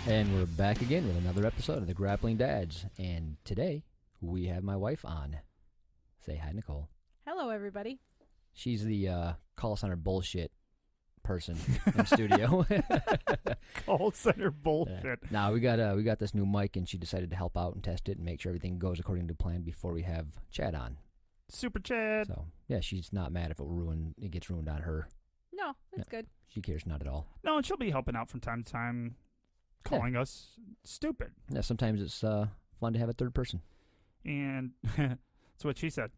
And we're back again with another episode of the Grappling Dads. And today, we have my wife on. Say hi, Nicole. Hello, everybody. She's the call center bullshit person in studio. Call center bullshit. Now we got this new mic, and she decided to help out and test it and make sure everything goes according to plan before we have Chad on. Super Chad. So, yeah, she's not mad if it gets ruined on her. No, it's good. She cares not at all. No, and she'll be helping out from time to time, calling us stupid. Yeah, sometimes it's fun to have a third person. And that's what she said.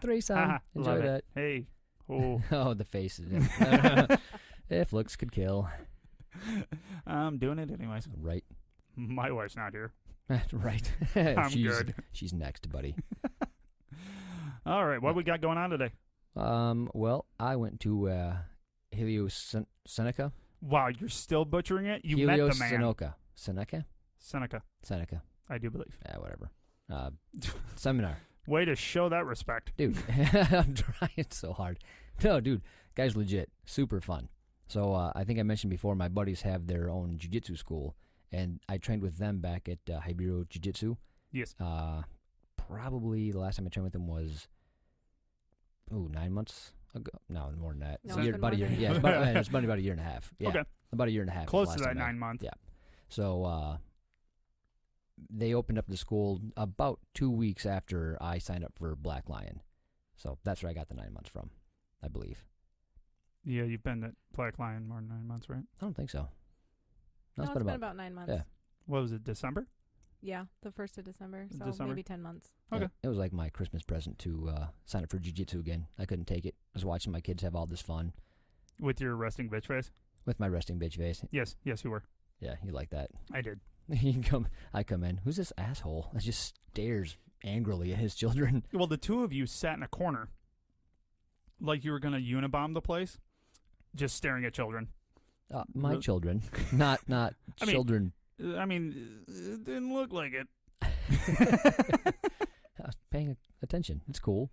Threesome. Enjoy Love that. it. Hey. Oh. Oh, the faces. If looks could kill. I'm doing it anyways. Right. My wife's not here. Right. I'm good. She's next, buddy. All right. What we got going on today? Well, I went to Seneca. Wow, you're still butchering it? You met the man. Seneca. I do believe. Yeah, whatever. Seminar. Way to show that respect. Dude, I'm trying so hard. No, dude, guy's legit. Super fun. So I think I mentioned before, my buddies have their own jiu-jitsu school, and I trained with them back at Hibiro Jiu-Jitsu. Yes. Probably the last time I trained with them was, 9 months ago. No, more than that. No, About a year. Yeah, it's about a year and a half. Yeah, okay. About a year and a half. Close to that 9 months. Yeah. So they opened up the school about 2 weeks after I signed up for Black Lion. So that's where I got the 9 months from, I believe. Yeah, you've been at Black Lion more than 9 months, right? I don't think so. No, it's been about 9 months. Yeah. What was it, December? Yeah, the 1st of December, so December? maybe 10 months. Okay. Yeah, it was like my Christmas present to sign up for jiu-jitsu again. I couldn't take it. I was watching my kids have all this fun. With your resting bitch face? With my resting bitch face. Yes, you were. Yeah, you like that. I did. I come in. Who's this asshole that just stares angrily at his children? Well, the two of you sat in a corner like you were going to unibomb the place, just staring at children. My children, not children. I mean, it didn't look like it. I was paying attention. It's cool.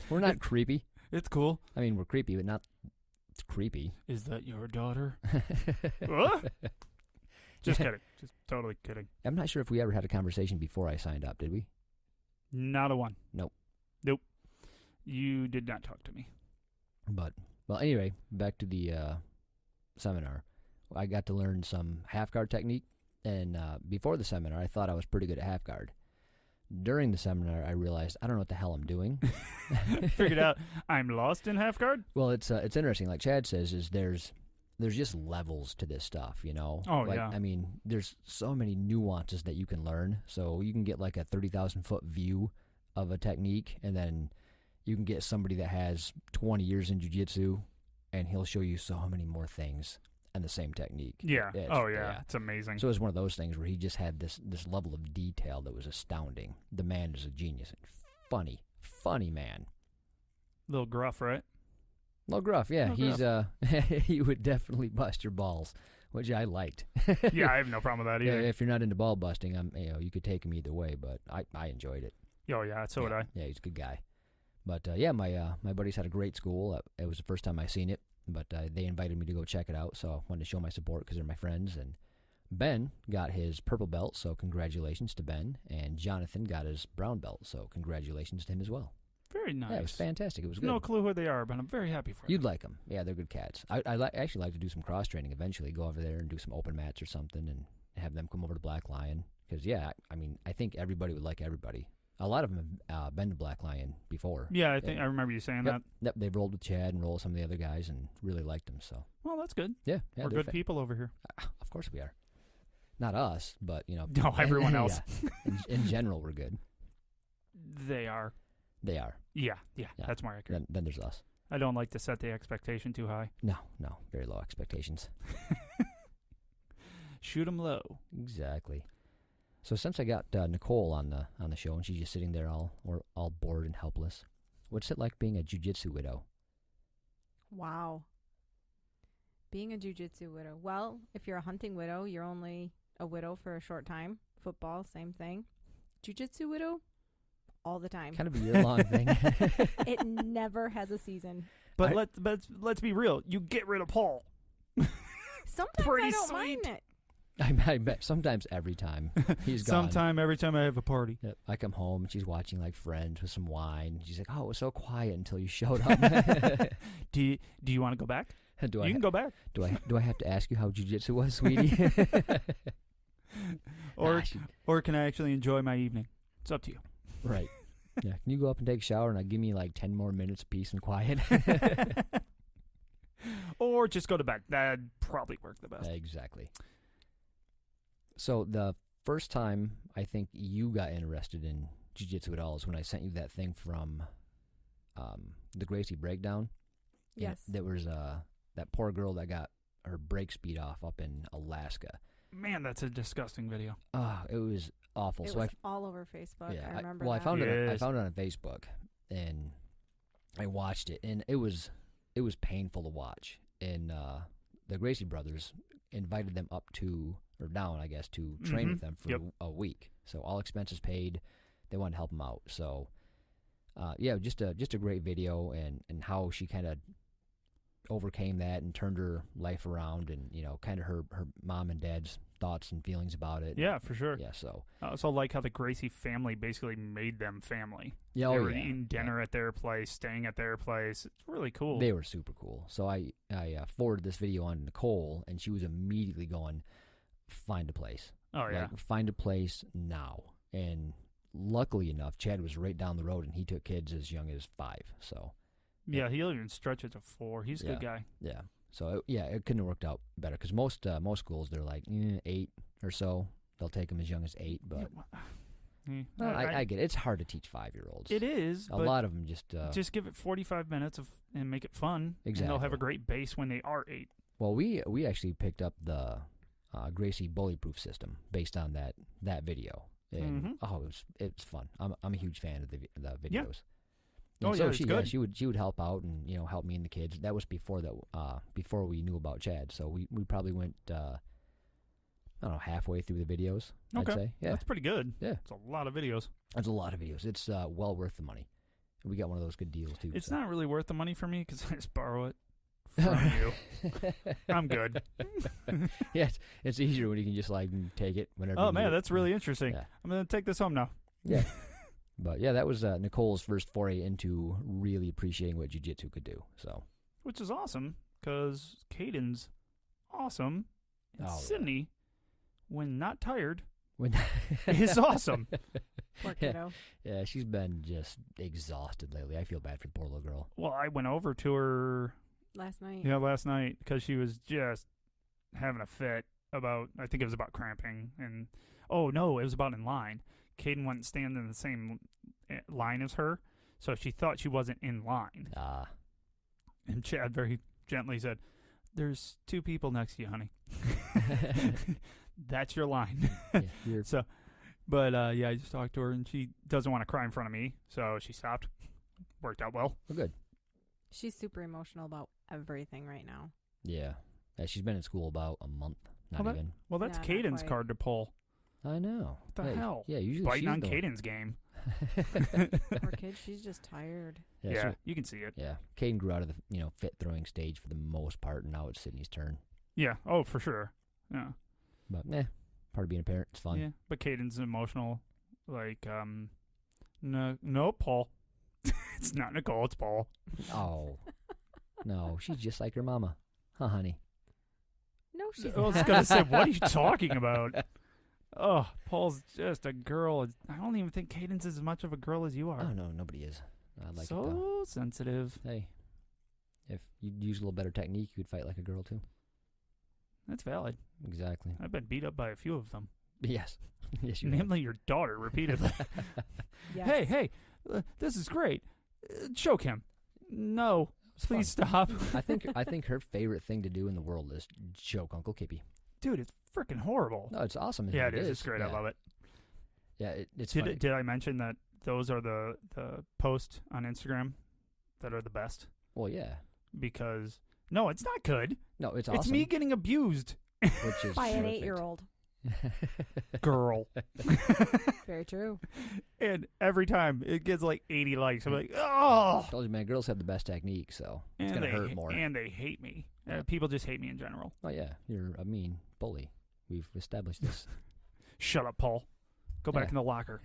We're not creepy. It's cool. I mean, we're creepy, but not creepy. Is that your daughter? What? Just kidding. Just totally kidding. I'm not sure if we ever had a conversation before I signed up, did we? Not a one. Nope. You did not talk to me. But, well, anyway, back to the seminar. I got to learn some half guard technique, and before the seminar, I thought I was pretty good at half guard. During the seminar, I realized I don't know what the hell I'm doing. Figured out I'm lost in half guard? Well, it's interesting. Like Chad says, is there's just levels to this stuff, you know? Oh, like, yeah. I mean, there's so many nuances that you can learn. So you can get like a 30,000-foot view of a technique, and then you can get somebody that has 20 years in jiu-jitsu, and he'll show you so many more things and the same technique. Yeah. It's amazing. So it was one of those things where he just had this level of detail that was astounding. The man is a genius. Funny man. Little gruff, right? Well, gruff, yeah. Little He would definitely bust your balls, which I liked. Yeah, I have no problem with that either. Yeah, if you're not into ball busting, you could take him either way, but I enjoyed it. Oh, yeah, so would I. Yeah, he's a good guy. But, my buddies had a great school. It was the first time I seen it, but they invited me to go check it out, so I wanted to show my support because they're my friends. And Ben got his purple belt, so congratulations to Ben. And Jonathan got his brown belt, so congratulations to him as well. Very nice. Yeah, it was fantastic. It was good. No clue who they are, but I'm very happy for them. You'd like them. Yeah, they're good cats. I actually like to do some cross-training eventually, go over there and do some open mats or something and have them come over to Black Lion. Because, yeah, I mean, I think everybody would like everybody. A lot of them have been to Black Lion before. Yeah, I remember you saying that. Yep, they've rolled with Chad and rolled with some of the other guys and really liked them. So. Well, that's good. Yeah, we're good people over here. Of course we are. Not us, but, you know. No, everyone else. Yeah. In general, we're good. They are. They are. Yeah, that's more accurate. Then there's us. I don't like to set the expectation too high. No, very low expectations. Shoot them low. Exactly. So since I got Nicole on the show and she's just sitting there all bored and helpless, what's it like being a jiu-jitsu widow? Wow. Being a jiu-jitsu widow. Well, if you're a hunting widow, you're only a widow for a short time. Football, same thing. Jiu-jitsu widow, all the time. Kind of a year-long thing. It never has a season. But let's be real. You get rid of Paul. Sometimes Pretty I don't sweet. mind it. I bet sometimes every time he's gone. Every time I have a party. Yep. I come home and she's watching like Friends with some wine. She's like, "Oh, it was so quiet until you showed up." Do you want to go back? You can go back. Do I have to ask you how jiu-jitsu was, sweetie? Or can I actually enjoy my evening? It's up to you. Right. Yeah. Can you go up and take a shower and give me like 10 more minutes of peace and quiet? Or just go to bed. That'd probably work the best. Exactly. So the first time I think you got interested in jiu-jitsu at all is when I sent you that thing from the Gracey Breakdown. Yes. There was that poor girl that got her brakes beat off up in Alaska. Man, that's a disgusting video. It was awful. It was all over Facebook. Yeah, I remember. I found Yes. I found it on Facebook, and I watched it, and it was painful to watch. And the Gracey brothers invited them up or down, I guess, to train with them for a week. So all expenses paid. They wanted to help them out. So just a great video, and how she kind of overcame that and turned her life around, and kind of her mom and dad's thoughts and feelings about it. Yeah, for sure. Yeah, so I also like how the Gracey family basically made them family. Yeah, they were eating dinner at their place, staying at their place. It's really cool. They were super cool. So I forwarded this video on to Nicole, and she was immediately going, "Find a place." Oh yeah, find a place now. And luckily enough, Chad was right down the road, and he took kids as young as 5. So yeah, he'll even stretch it to 4. He's a good guy. Yeah. So it couldn't have worked out better, because most schools, they're like 8 or so. They'll take them as young as 8, but I get it. It's hard to teach 5-year-olds. It is. A lot of them just give it 45 minutes and make it fun. Exactly. And they'll have a great base when they are 8. Well, we actually picked up the Gracey bullyproof system based on that video. And it was fun. I'm a huge fan of the videos. Yeah. And so it's good. She would help out and help me and the kids. That was before we knew about Chad. So we probably went I don't know, halfway through the videos. Okay. I'd say. Yeah, that's pretty good. Yeah, it's a lot of videos. That's a lot of videos. It's well worth the money. We got one of those good deals too. It's not really worth the money for me because I just borrow it from you. I'm good. Yeah, it's easier when you can just like take it whenever. Oh man, that's really interesting. Yeah. I'm gonna take this home now. Yeah. But yeah, that was Nicole's first foray into really appreciating what jiu-jitsu could do. So, which is awesome because Cadence, awesome, and Sydney, when not tired, is awesome. Poor kiddo. Yeah, she's been just exhausted lately. I feel bad for the poor little girl. Well, I went over to her last night. Yeah, last night because she was just having a fit about. I think it was about cramping, and oh no, it was about in line. Caden wouldn't stand in the same line as her, so she thought she wasn't in line. And Chad very gently said, "There's 2 people next to you, honey. That's your line." Yeah, I just talked to her, and she doesn't want to cry in front of me, so she stopped. Worked out well. Well, good. She's super emotional about everything right now. Yeah. She's been in school about a month. Even. Well, that's Yeah, Caden's card to pull. I know. What the hell? Yeah, usually biting on Caden's game. Poor kid, she's just tired. Yeah, you can see it. Yeah, Caden grew out of the fit throwing stage for the most part, and now it's Sydney's turn. Yeah. Oh, for sure. Yeah. But part of being a parent, it's fun. Yeah, but Caden's emotional. Like, no, Paul. It's not Nicole. It's Paul. Oh, no, she's just like her mama, huh, honey? No, she's I was gonna say, what are you talking about? Oh, Paul's just a girl. I don't even think Cadence is as much of a girl as you are. Oh, no, nobody is. I like so it, though. sensitive. Hey, if you'd use a little better technique, you'd fight like a girl, too. That's valid. Exactly. I've been beat up by a few of them. Yes. Yes, you have. Namely your daughter, repeatedly. Yes. Hey, this is great. Choke him. No, please stop. I think her favorite thing to do in the world is choke Uncle Kippy. Dude, it's freaking horrible. No, it's awesome. Yeah, it is. It's great. Yeah. I love it. Yeah, it's funny. Did I mention that those are the posts on Instagram that are the best? Well, yeah. Because, no, it's not good. No, it's awesome. It's me getting abused. Which is by an perfect. 8-year-old. Girl. Very true. And every time it gets like 80 likes. I'm like, oh. I told you, man, girls have the best technique, so it's going to hurt more. And they hate me. People just hate me in general. Oh, yeah. You're a mean bully. We've established this. Shut up, Paul. Go back in the locker.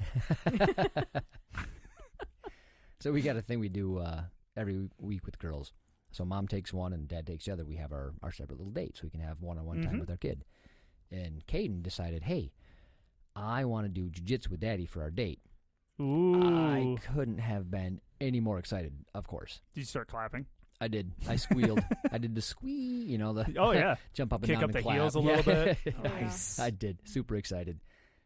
So we got a thing we do every week with girls. So mom takes one and dad takes the other. We have our separate little date so we can have one-on-one time with our kid. And Caden decided, hey, I want to do jiu-jitsu with daddy for our date. Ooh. I couldn't have been any more excited, of course. Did you start clapping? I did. I squealed. I did the squee, the jump up and kick down up and the clap. heels a little bit. Nice. I did. Super excited.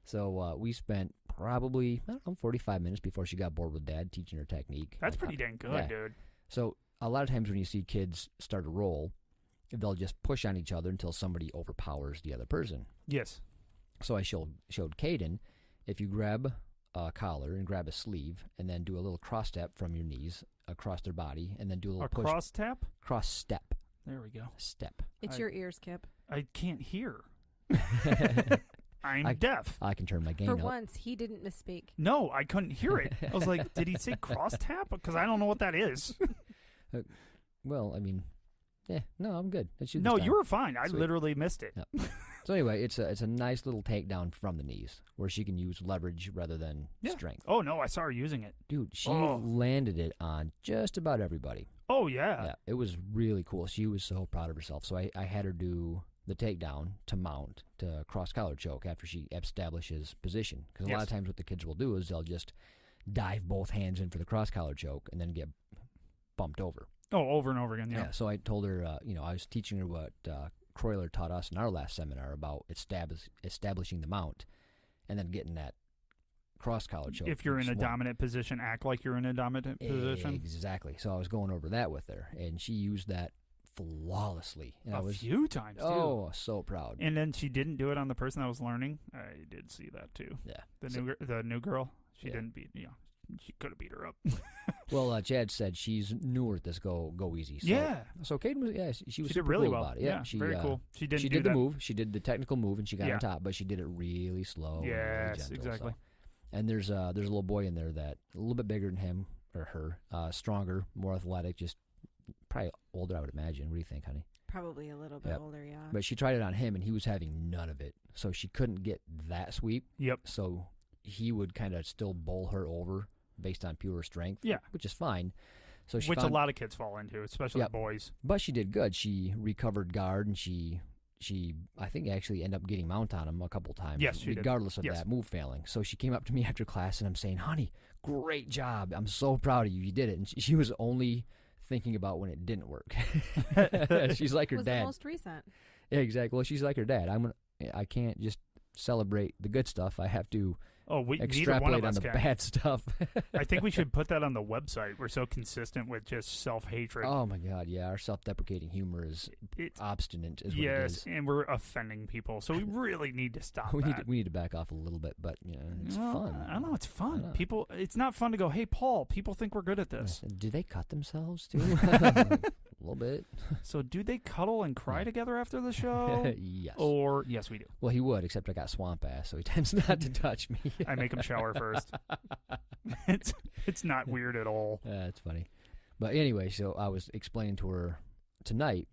So we spent probably, 45 minutes before she got bored with dad teaching her technique. That's pretty dang good, dude. So a lot of times when you see kids start to roll, they'll just push on each other until somebody overpowers the other person. Yes. So I showed Caden, if you grab a collar and grab a sleeve and then do a little cross step from your knees across their body and then do a little push. Cross tap? Cross step. There we go. Step. It's your ears, Kip. I can't hear. I'm deaf. I can turn my gain For up. once, he didn't misspeak. No, I couldn't hear it. I was like, did he say cross tap? Because I don't know what that is. Well, I mean, no, I'm good. No, you were fine. I Sweet. literally missed it. Yep. So anyway, it's a nice little takedown from the knees where she can use leverage rather than strength. Oh, no, I saw her using it. Dude, she landed it on just about everybody. Oh, yeah. Yeah, it was really cool. She was so proud of herself. So I had her do the takedown to mount to cross collar choke after she establishes position. Because a lot of times what the kids will do is they'll just dive both hands in for the cross collar choke and then get bumped over. Oh, over and over again, yeah. So I told her, I was teaching her what Croyler taught us in our last seminar about establishing the mount and then getting that cross collar choke. If you're in a dominant position, act like you're in a dominant position. Exactly. So I was going over that with her, and she used that flawlessly. And a few times, too. Oh, so proud. And then she didn't do it on the person that was learning. I did see that, too. Yeah. The new girl, she didn't beat, she could have beat her up. Well, Chad said she's newer at this go easy. So, So Caden was, she was she super did really cool well about it. Yeah, very cool. She did the move. She did the technical move, and she got on top, but she did it really slow. Yes, and really gentle, exactly. So. And there's a little boy in there that a little bit bigger than him or her, stronger, more athletic, just probably older, I would imagine. What do you think, honey? Probably a little bit older, yeah. But she tried it on him, and he was having none of it, so she couldn't get that sweep. Yep. So he would kind of still bowl her over based on pure strength. Yeah. Which is fine. So she a lot of kids fall into, especially boys. But she did good. She recovered guard, and she I think actually ended up getting mount on him a couple times. Yes, she regardless did. of that move failing. So she came up to me after class, and I'm saying, honey, great job. I'm so proud of you. You did it. And she was only thinking about when it didn't work. She's like her dad. The most recent. Yeah, exactly. Well, she's like her dad. I can't just celebrate the good stuff. I have to extrapolate on the bad stuff. I think we should put that on the website. We're so consistent with just self-hatred. Oh, my God, yeah. Our self-deprecating humor is obstinate is what it is. Yes, and we're offending people, so we really need to stop we that. need to back off a little bit, but, it's fun. I don't know, it's fun. People, it's not fun to go, hey, Paul, people think we're good at this. Do they cut themselves, too? A little bit. So do they cuddle and cry together after the show? Yes. Or, yes, we do. Well, he would, except I got swamp ass, so he tends not to touch me. I make him shower first. It's not weird at all. That's funny. But anyway, so I was explaining to her tonight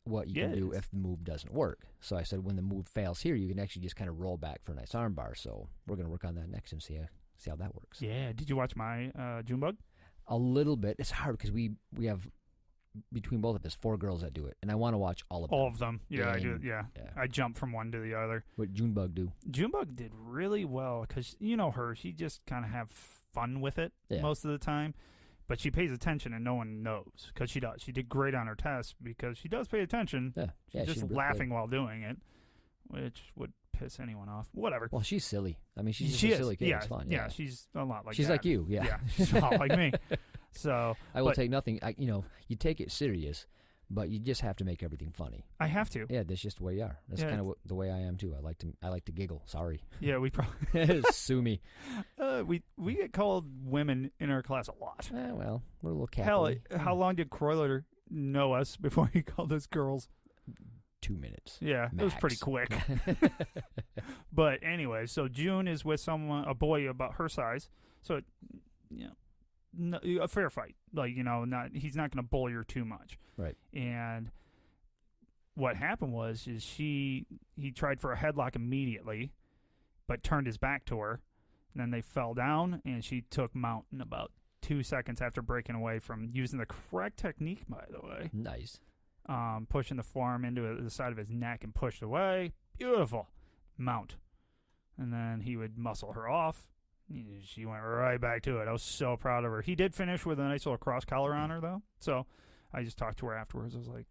what you can do if the move doesn't work. So I said when the move fails here, you can actually just kind of roll back for a nice arm bar. So we're going to work on that next and see how that works. Yeah. Did you watch my Junebug? A little bit. It's hard because we have, between both of us, 4 girls that do it, and I want to watch all of them. All of them. Yeah, I do. Yeah. I jump from one to the other. What Junebug do? Junebug did really well because you know her. She just kind of have fun with it most of the time, but she pays attention and no one knows because she does. She did great on her test because she does pay attention. Yeah. She's just laughing while doing it, which would piss anyone off. Whatever. Well, she's silly. I mean, she's just a silly kid. Yeah, it's fun. Yeah, she's a lot like she's that. like you. Yeah, she's a lot like me. So I will take nothing. You take it serious, but you just have to make everything funny. I have to. Yeah, that's just the way you are. That's kind of the way I am too. I like to giggle. Sorry. Yeah, we probably sue me. We get called women in our class a lot. Well, we're a little Hell, how long did Croyler know us before he called us girls? 2 minutes. Yeah, max. It was pretty quick. But anyway, so June is with a boy about her size. So, a fair fight. Like, he's not going to bully her too much. Right. And what happened was he tried for a headlock immediately, but turned his back to her. And then they fell down, and she took mount in about 2 seconds after breaking away from using the correct technique, by the way. Nice. Pushing the forearm into the side of his neck and pushed away. Beautiful. Mount. And then he would muscle her off. She went right back to it. I was so proud of her. He did finish with a nice little cross collar on her, though. So I just talked to her afterwards. I was like,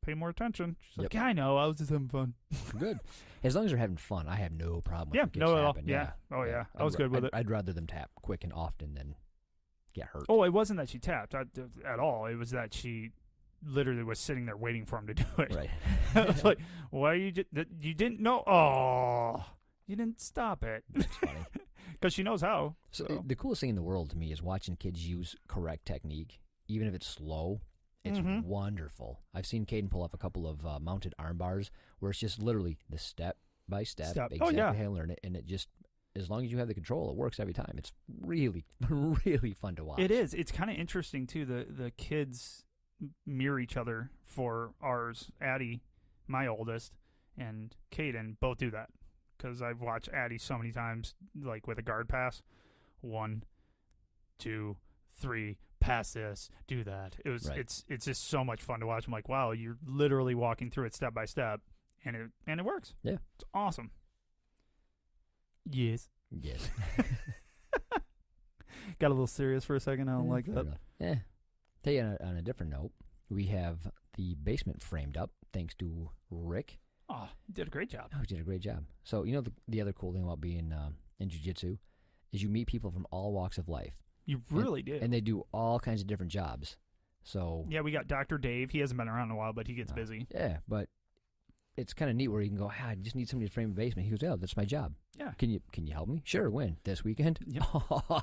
pay more attention. She's like, yeah, I know. I was just having fun. Good. As long as they're having fun, I have no problem with it. No, happen. Yeah. Oh, yeah. I was good with it. I'd rather them tap quick and often than get hurt. Oh, it wasn't that she tapped at all. It was that she literally was sitting there waiting for him to do it. Right. I was like, why you didn't know? Oh, you didn't stop it. That's funny. Because she knows how. So the coolest thing in the world to me is watching kids use correct technique, even if it's slow. It's wonderful. I've seen Caden pull off a couple of mounted arm bars where it's just literally the step by step. Exactly how to learn it, and it just, as long as you have the control, it works every time. It's really, really fun to watch. It is. It's kind of interesting too. The kids mirror each other for ours. Addie, my oldest, and Caden both do that. Because I've watched Addie so many times, like with a guard pass. 1, 2, 3, pass this, do that. It's just so much fun to watch. I'm like, wow, you're literally walking through it step by step, and it works. Yeah, it's awesome. Yes. Got a little serious for a second. I don't like that. Yeah. Tell you on a different note, we have the basement framed up thanks to Rick. Oh, he did a great job. Oh, he did a great job. So, the other cool thing about being in jiu-jitsu is you meet people from all walks of life. You really do. And they do all kinds of different jobs. So yeah, we got Dr. Dave. He hasn't been around in a while, but he gets busy. Yeah, but it's kind of neat where you can go, I just need somebody to frame a basement. He goes, yeah, that's my job. Yeah. Can you help me? Sure, when? This weekend? Yep.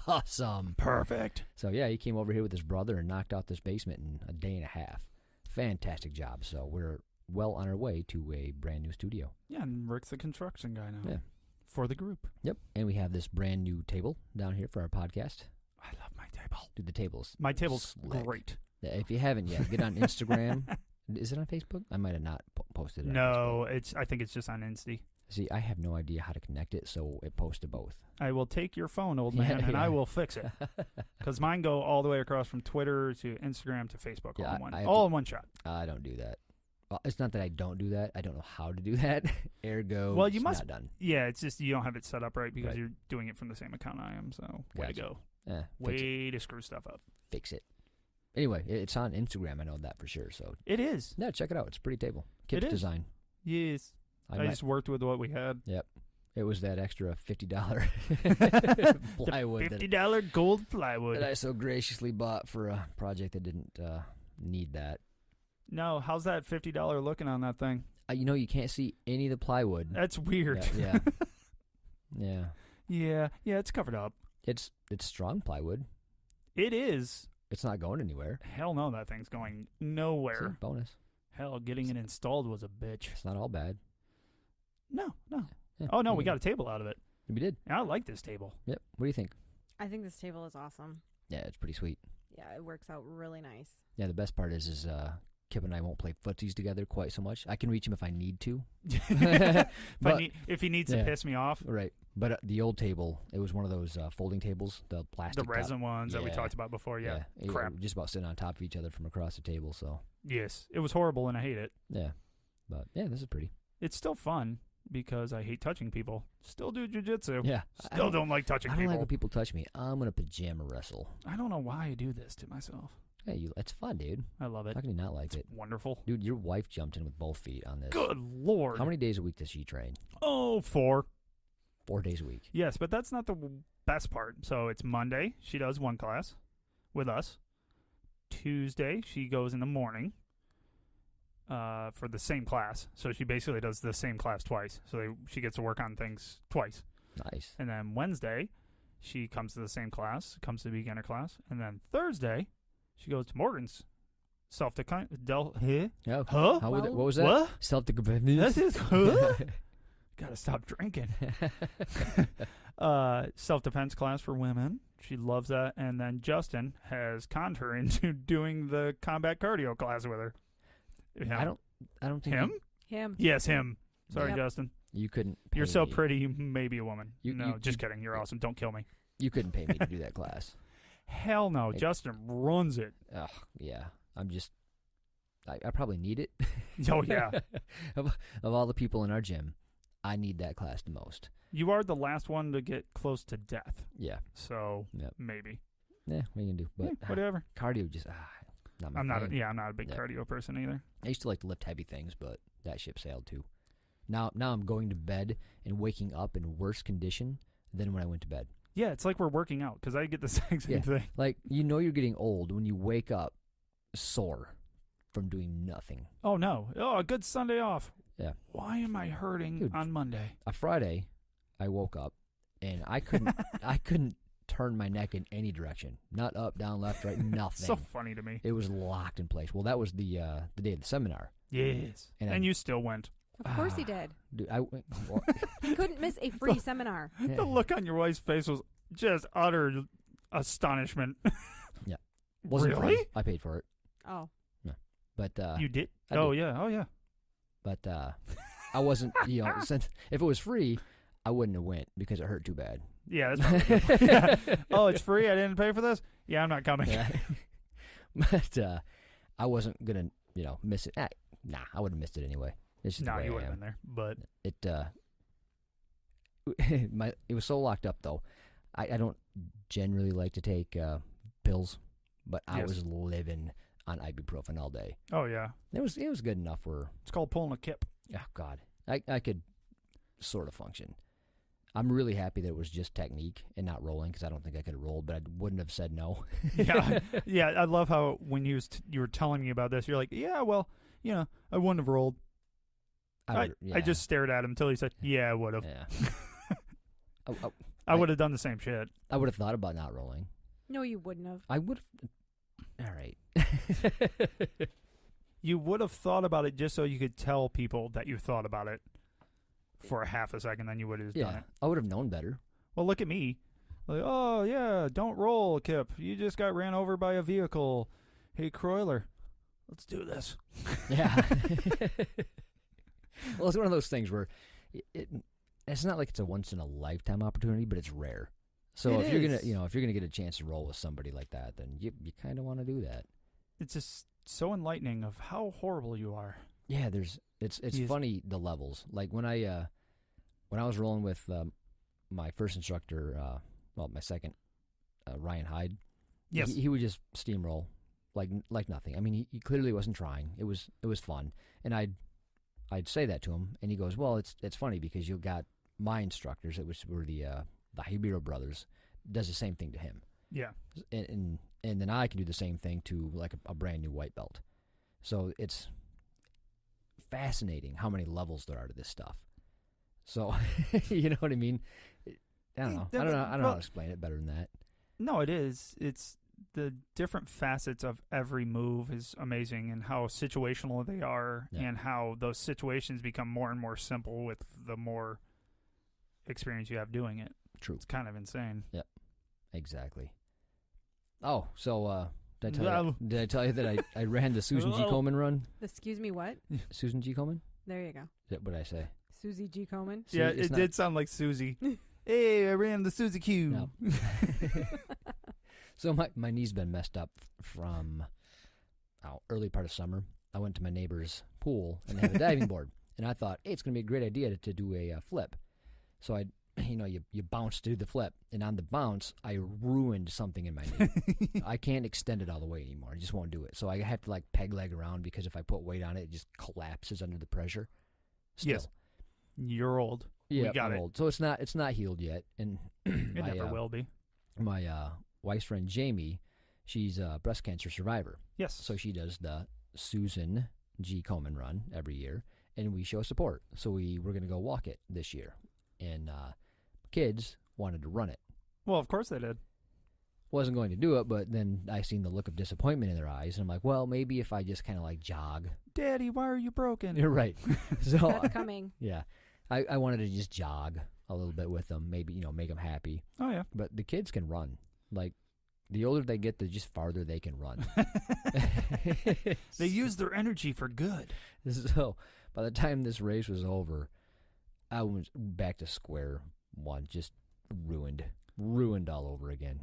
Awesome. Perfect. So, yeah, he came over here with his brother and knocked out this basement in a day and a half. Fantastic job. So we're well on our way to a brand new studio. Yeah, and Rick's the construction guy now. Yeah. For the group. Yep. And we have this brand new table down here for our podcast. I love my table. Dude, the table's My table's slick. Great. Yeah, if you haven't yet, get on Instagram. Is it on Facebook? I might have not posted it. No, I think it's just on Insta. See, I have no idea how to connect it, so it posts to both. I will take your phone, old man, and I will fix it. Because mine go all the way across from Twitter to Instagram to Facebook, all in one shot. I don't do that. Well, it's not that I don't do that. I don't know how to do that. Ergo, well, you it's must, not done. Yeah, it's just you don't have it set up right because you're doing it from the same account I am. So way to go. Way to screw stuff up. Fix it. Anyway, it's on Instagram. I know that for sure. So it is. Yeah, check it out. It's a pretty table. Kip's design. Yes. I just worked with what we had. Yep. It was that extra $50 plywood. $50 gold plywood. That I so graciously bought for a project that didn't need that. No, how's that $50 looking on that thing? You can't see any of the plywood. That's weird. Yeah. Yeah, it's covered up. It's strong plywood. It is. It's not going anywhere. Hell no, that thing's going nowhere. Bonus. Hell, getting it installed was a bitch. It's not all bad. No. Yeah, oh, no, we got a table out of it. We did. And I like this table. Yep. What do you think? I think this table is awesome. Yeah, it's pretty sweet. Yeah, it works out really nice. Yeah, the best part is Kip and I won't play footsies together quite so much. I can reach him if I need to. If he needs to piss me off. Right. But the old table, it was one of those folding tables, the plastic The resin ones that we talked about before, crap. Just about sitting on top of each other from across the table, so. Yes. It was horrible and I hate it. Yeah. But, yeah, this is pretty. It's still fun because I hate touching people. Still do jiu-jitsu. Yeah. Still don't like touching people. I don't like when people touch me. I'm going to pajama wrestle. I don't know why I do this to myself. Hey, it's fun, dude. I love it. How can you not like it? Wonderful. Dude, your wife jumped in with both feet on this. Good Lord. How many days a week does she train? Oh, 4. 4 days a week. Yes, but that's not the best part. So it's Monday. She does one class with us. Tuesday, she goes in the morning for the same class. So she basically does the same class twice. So she gets to work on things twice. Nice. And then Wednesday, she comes to the same class, comes to the beginner class. And then Thursday, she goes to Morgan's self-defense. What was that? What? Self-defense. Gotta stop drinking. Self-defense class for women. She loves that. And then Justin has conned her into doing the combat cardio class with her. Yeah. I don't think Him? Him. Yes, him. Sorry, Yep. Justin. You couldn't. Pay You're so me. pretty, you may be a woman. You- No, you- just kidding. You're awesome. Don't kill me. You couldn't pay me to do that class. Hell no. Hey. Justin runs it. Ugh, yeah. I'm just. I probably need it. Oh, yeah. of all the people in our gym, I need that class the most. You are the last one to get close to death. Yeah. So, Yep. maybe. Yeah. What are you gonna do? But Yeah, whatever. cardio just. Not my I'm not. thing. I'm not a big Yeah. cardio person either. I used to like to lift heavy things, but that ship sailed too. Now I'm going to bed and waking up in worse condition than when I went to bed. Yeah, it's like we're working out because I get the exact same Yeah. thing. Like, you're getting old when you wake up sore from doing nothing. Oh no! Oh, a good Sunday off. Yeah. Why am I hurting Dude. on Monday? A Friday, I woke up and I couldn't turn my neck in any direction. Not up, down, left, right, nothing. So funny to me. It was locked in place. Well, that was the day of the seminar. Yes. And And I- you still went. Of course he did. Dude, well, He couldn't miss a free seminar. yeah. The look on your wife's face was just utter astonishment. Wasn't Really? free. I paid for it. Oh. But You did? I Oh did. yeah. Oh yeah. But I wasn't, since if it was free, I wouldn't have went because it hurt too bad. Yeah. That's probably good. Yeah. Oh, it's free. I didn't pay for this. Yeah, I'm not coming. Yeah. But I wasn't gonna, miss it. Nah, I would have missed it anyway. It's just the No, way you I would have am. been there. But It was so locked up though. I don't generally like to take pills, but I Yes. was living on ibuprofen all day. oh yeah, It was good enough where, it's called pulling a kip. oh God, I could sort of function. I'm really happy that it was just technique and not rolling because I don't think I could have rolled, but I wouldn't have said no. Yeah, yeah. I love how when you were telling me about this, you're like, yeah, well, I wouldn't have rolled. I just stared at him until he said, yeah, I would have. Yeah. I would have done the same shit. I would have thought about not rolling. No, you wouldn't have. I would have. All right. You would have thought about it just so you could tell people that you thought about it for a half a second, then you would have done Yeah, it. I would have known better. Well, look at me. Like, oh, yeah, don't roll, Kip. You just got ran over by a vehicle. Hey, Croyler, let's do this. Yeah. Well, it's one of those things where it's not like it's a once in a lifetime opportunity, but it's rare. So It if you're gonna, is. if you're gonna get a chance to roll with somebody like that, then you kind of want to do that. It's just so enlightening of how horrible you are. Yeah, it's Yes. funny the levels. Like when I was rolling with my first instructor, my second, Ryan Hyde. Yes. He would just steamroll like nothing. I mean, he clearly wasn't trying. It was fun, and I'd say that to him, and he goes, "Well, it's funny because you got my instructors, which were the Hibiro brothers, does the same thing to him, Yeah. and then I can do the same thing to like a brand new white belt. So it's fascinating how many levels there are to this stuff. So you know what I mean? I don't know. I don't know how to explain it better than that. No, it is. It's the different facets of every move is amazing, and how situational they are, Yeah. and how those situations become more and more simple with the more experience you have doing it. True. It's kind of insane. Exactly. Oh, so did Well- I tell you that I ran the Susan G. Well- Komen run? Excuse me, what? Susan G. Komen? There you go. What did I say? Susie G. Komen. Yeah, it's it not- did sound like Susie. Hey, I ran the Susie Q. No. So my knee's been messed up from early part of summer. I went to my neighbor's pool and they have a diving board, and I thought, hey, it's going to be a great idea to do a flip. So you bounce to do the flip, and on the bounce, I ruined something in my knee. I can't extend it all the way anymore. I just won't do it. So I have to like peg leg around because if I put weight on it, it just collapses under the pressure. Still. Yes. You're old. Yeah, We got I'm it. old. So it's not healed yet, and It my, never will be. my wife's friend Jamie, she's a breast cancer survivor. Yes. So she does the Susan G. Komen run every year, and we show support. So we're going to go walk it this year. And kids wanted to run it. Well, of course they did. Wasn't going to do it, but then I seen the look of disappointment in their eyes, and I'm like, well, maybe if I just kind of like jog. Daddy, why are you broken? You're right. So That's coming. yeah, I wanted to just jog a little bit with them, maybe make them happy. Oh, yeah. But the kids can run. Like, The older they get, the just farther they can run. They use their energy for good. So by the time this race was over, I was back to square one, just ruined all over again.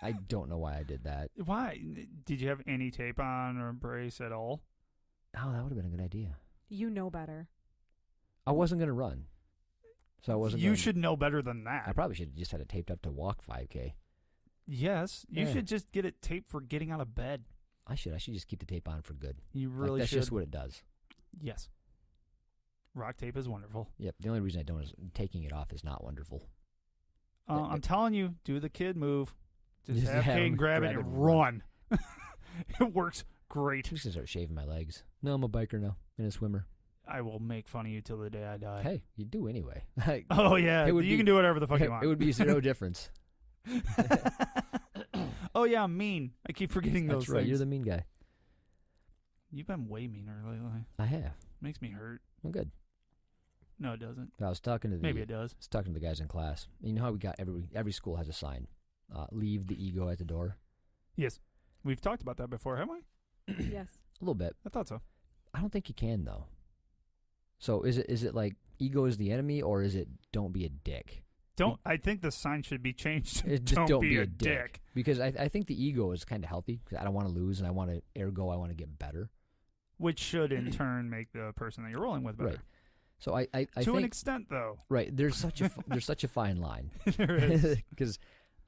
I don't know why I did that. Why? Did you have any tape on or a brace at all? Oh, that would have been a good idea. You know better. I wasn't going to run. So I wasn't. You should know better than that. I probably should have just had it taped up to walk 5K. Yes. You Yeah. should just get it taped for getting out of bed. I should just keep the tape on for good. You really that's should. just what it does. Yes. Rock tape is wonderful. Yep. The only reason I don't is taking it off is not wonderful. I'm telling you, do the kid move. Just have have Kate him grab it grab and it and run. It works great. I'm just going to start shaving my legs. No, I'm a biker now and a swimmer. I will make fun of you till the day I die. Hey, you do anyway. Oh, yeah. It would You be- can do whatever the fuck you want. It would be zero difference. Oh, yeah, I'm mean. I keep forgetting those That's right. things. You're the mean guy. You've been way meaner lately. I have. Makes me hurt. I'm good. No, it doesn't. I was talking to the Maybe it does. I was talking to the guys in class. You know how we got every school has a sign, leave the ego at the door. Yes. We've talked about that before, haven't we? Yes. A little bit. I thought so. I don't think you can though. So is it like ego is the enemy, or is it don't be a dick? I think the sign should be changed to Just don't be a dick. Because I think the ego is kind of healthy because I don't want to lose and I want to I want to get better. Which should in turn make the person that you're rolling with better. Right. So I To think, an extent, though. right, there's such a fine line. There is. Because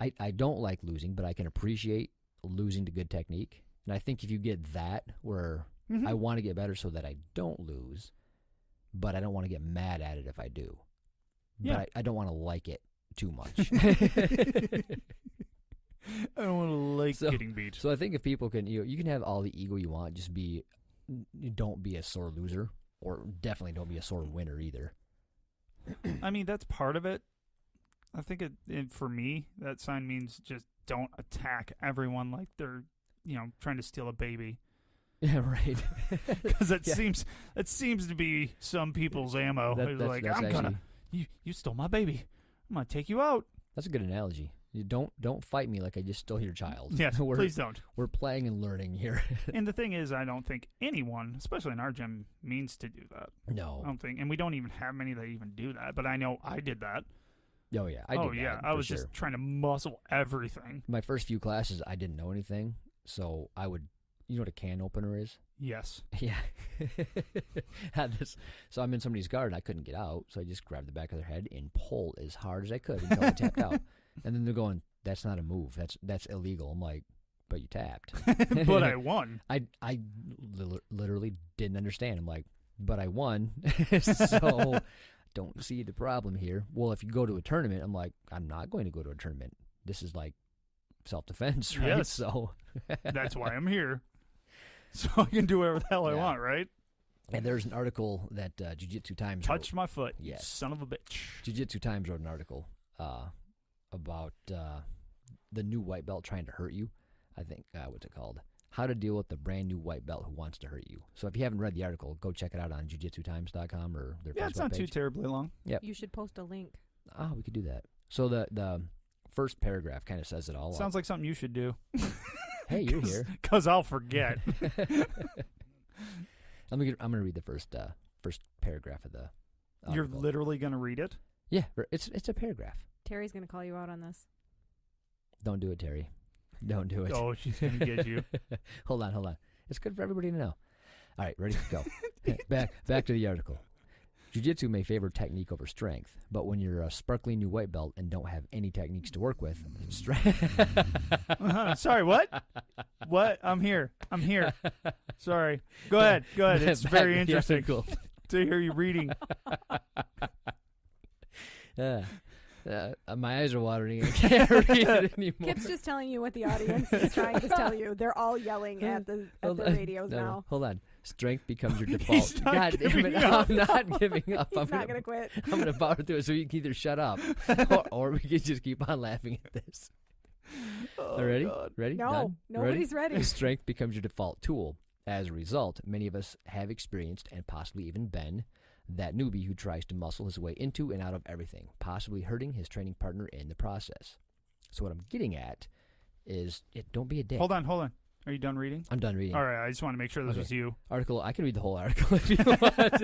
I don't like losing, but I can appreciate losing to good technique. And I think if you get that where Mhm. I want to get better so that I don't lose, but I don't want to get mad at it if I do. Yeah. But I don't want to like it too much. I don't want to like So- getting beat. So I think if people can, you can have all the ego you want, just don't be a sore loser, or definitely don't be a sore winner either. I mean, that's part of it. I think for me, that sign means just don't attack everyone like they're, trying to steal a baby. Yeah, right. Because that Yeah. seems to be some people's ammo. It's like, that's I'm actually, gonna, you stole my baby. I'm gonna take you out. that's a good analogy. You don't fight me like I just stole your child. Yes, please don't. We're playing and learning here. And the thing is, I don't think anyone, especially in our gym, means to do that. I No. don't think, and we don't even have many that even do that. But I know I did that. Oh yeah. I did that, I for was sure. just trying to muscle everything. My first few classes, I didn't know anything, so I would. You know what a can opener is? Yes. Yeah. Had this. So I'm in somebody's guard and I couldn't get out, so I just grabbed the back of their head and pulled as hard as I could until I tapped out. And then they're going, "That's not a move. That's illegal." I'm like, "But you tapped." But I won. I literally didn't understand. I'm like, "But I won." So don't see the problem here. Well, if you go to a tournament, I'm like, "I'm not going to go to a tournament. This is like self-defense, right?" Yes. So That's why I'm here. So I can do whatever the hell I Yeah. want, right? And there's an article that Jiu-Jitsu Times Touch my foot, you Yes. son of a bitch. Jiu-Jitsu Times wrote an article about the new white belt trying to hurt you. I think, what's it called? How to deal with the brand new white belt who wants to hurt you. So if you haven't read the article, go check it out on jujitsutimes.com or their Yeah, Facebook it's not too page. terribly long. Yep. You should post a link. Oh, we could do that. So the first paragraph kind of says it all. Sounds like something you should do. Hey, you're here. Because I'll forget. I'm gonna read the first paragraph of the You're article. literally going to read it? Yeah, it's a paragraph. Terry's going to call you out on this. Don't do it, Terry. Don't do it. Oh, she's going to get you. Hold on. It's good for everybody to know. All right, ready? Go. Back to the article. Jiu-jitsu may favor technique over strength, but when you're a sparkling new white belt and don't have any techniques to work with, Sorry, what? What? I'm here. Sorry. Go ahead. It's Back very to the interesting article. to hear you reading. My eyes are watering. I can't read it anymore. Kip's just telling you what the audience is trying to tell you. They're all yelling at the radios No, now. hold on. Strength becomes your He's default. not God damn it! giving up. I'm not giving up. He's not going to quit. I'm gonna power through it, so you can either shut up, or we can just keep on laughing at this. Oh, Ready? God. Ready? No, Done? nobody's ready. Strength becomes your default tool. As a result, many of us have experienced and possibly even been that newbie who tries to muscle his way into and out of everything, possibly hurting his training partner in the process. So what I'm getting at is don't be a dick. Hold on. Are you done reading? I'm done reading. All right, I just want to make sure this was you. Article. I can read the whole article if you want.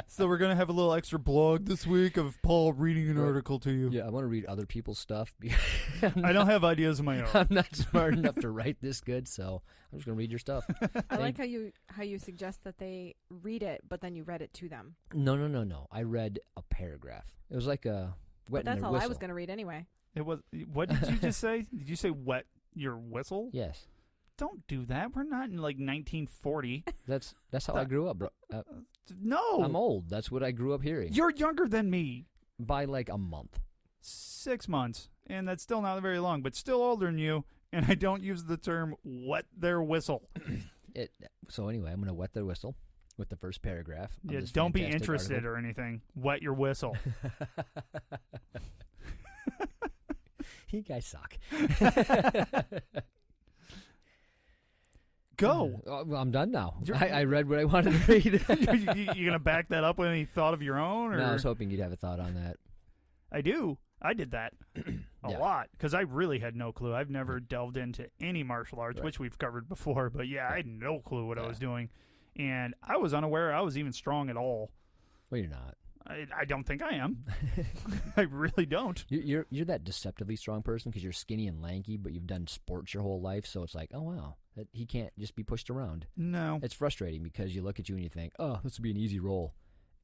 So we're going to have a little extra blog this week of Paul reading an article to you. Yeah, I want to read other people's stuff. I don't have ideas of my own. I'm not smart enough to write this good, so I'm just going to read your stuff. I like how you suggest that they read it, but then you read it to them. No. I read a paragraph. It was like a wet But that's and a all whistle. I was going to read anyway. It was. What did you just say? Did you say wet your whistle? Yes. Don't do that. We're not in like 1940. That's how I grew up, bro. No. I'm old. That's what I grew up hearing. You're younger than me. By like a month. 6 months. And that's still not very long, but still older than you. And I don't use the term wet their whistle. So anyway, I'm going to wet their whistle with the first paragraph. Yeah, don't be interested or anything. Wet your whistle. You guys suck. Go. Well, I'm done now. I read what I wanted to read. You going to back that up with any thought of your own? Or? No, I was hoping you'd have a thought on that. I do. I did that a lot because I really had no clue. I've never delved into any martial arts, which we've covered before. But, I had no clue what I was doing. And I was unaware I was even strong at all. Well, you're not. I don't think I am. I really don't. You're that deceptively strong person because you're skinny and lanky, but you've done sports your whole life. So it's like, oh, wow, he can't just be pushed around. No. It's frustrating because you look at you and you think, oh, this would be an easy roll.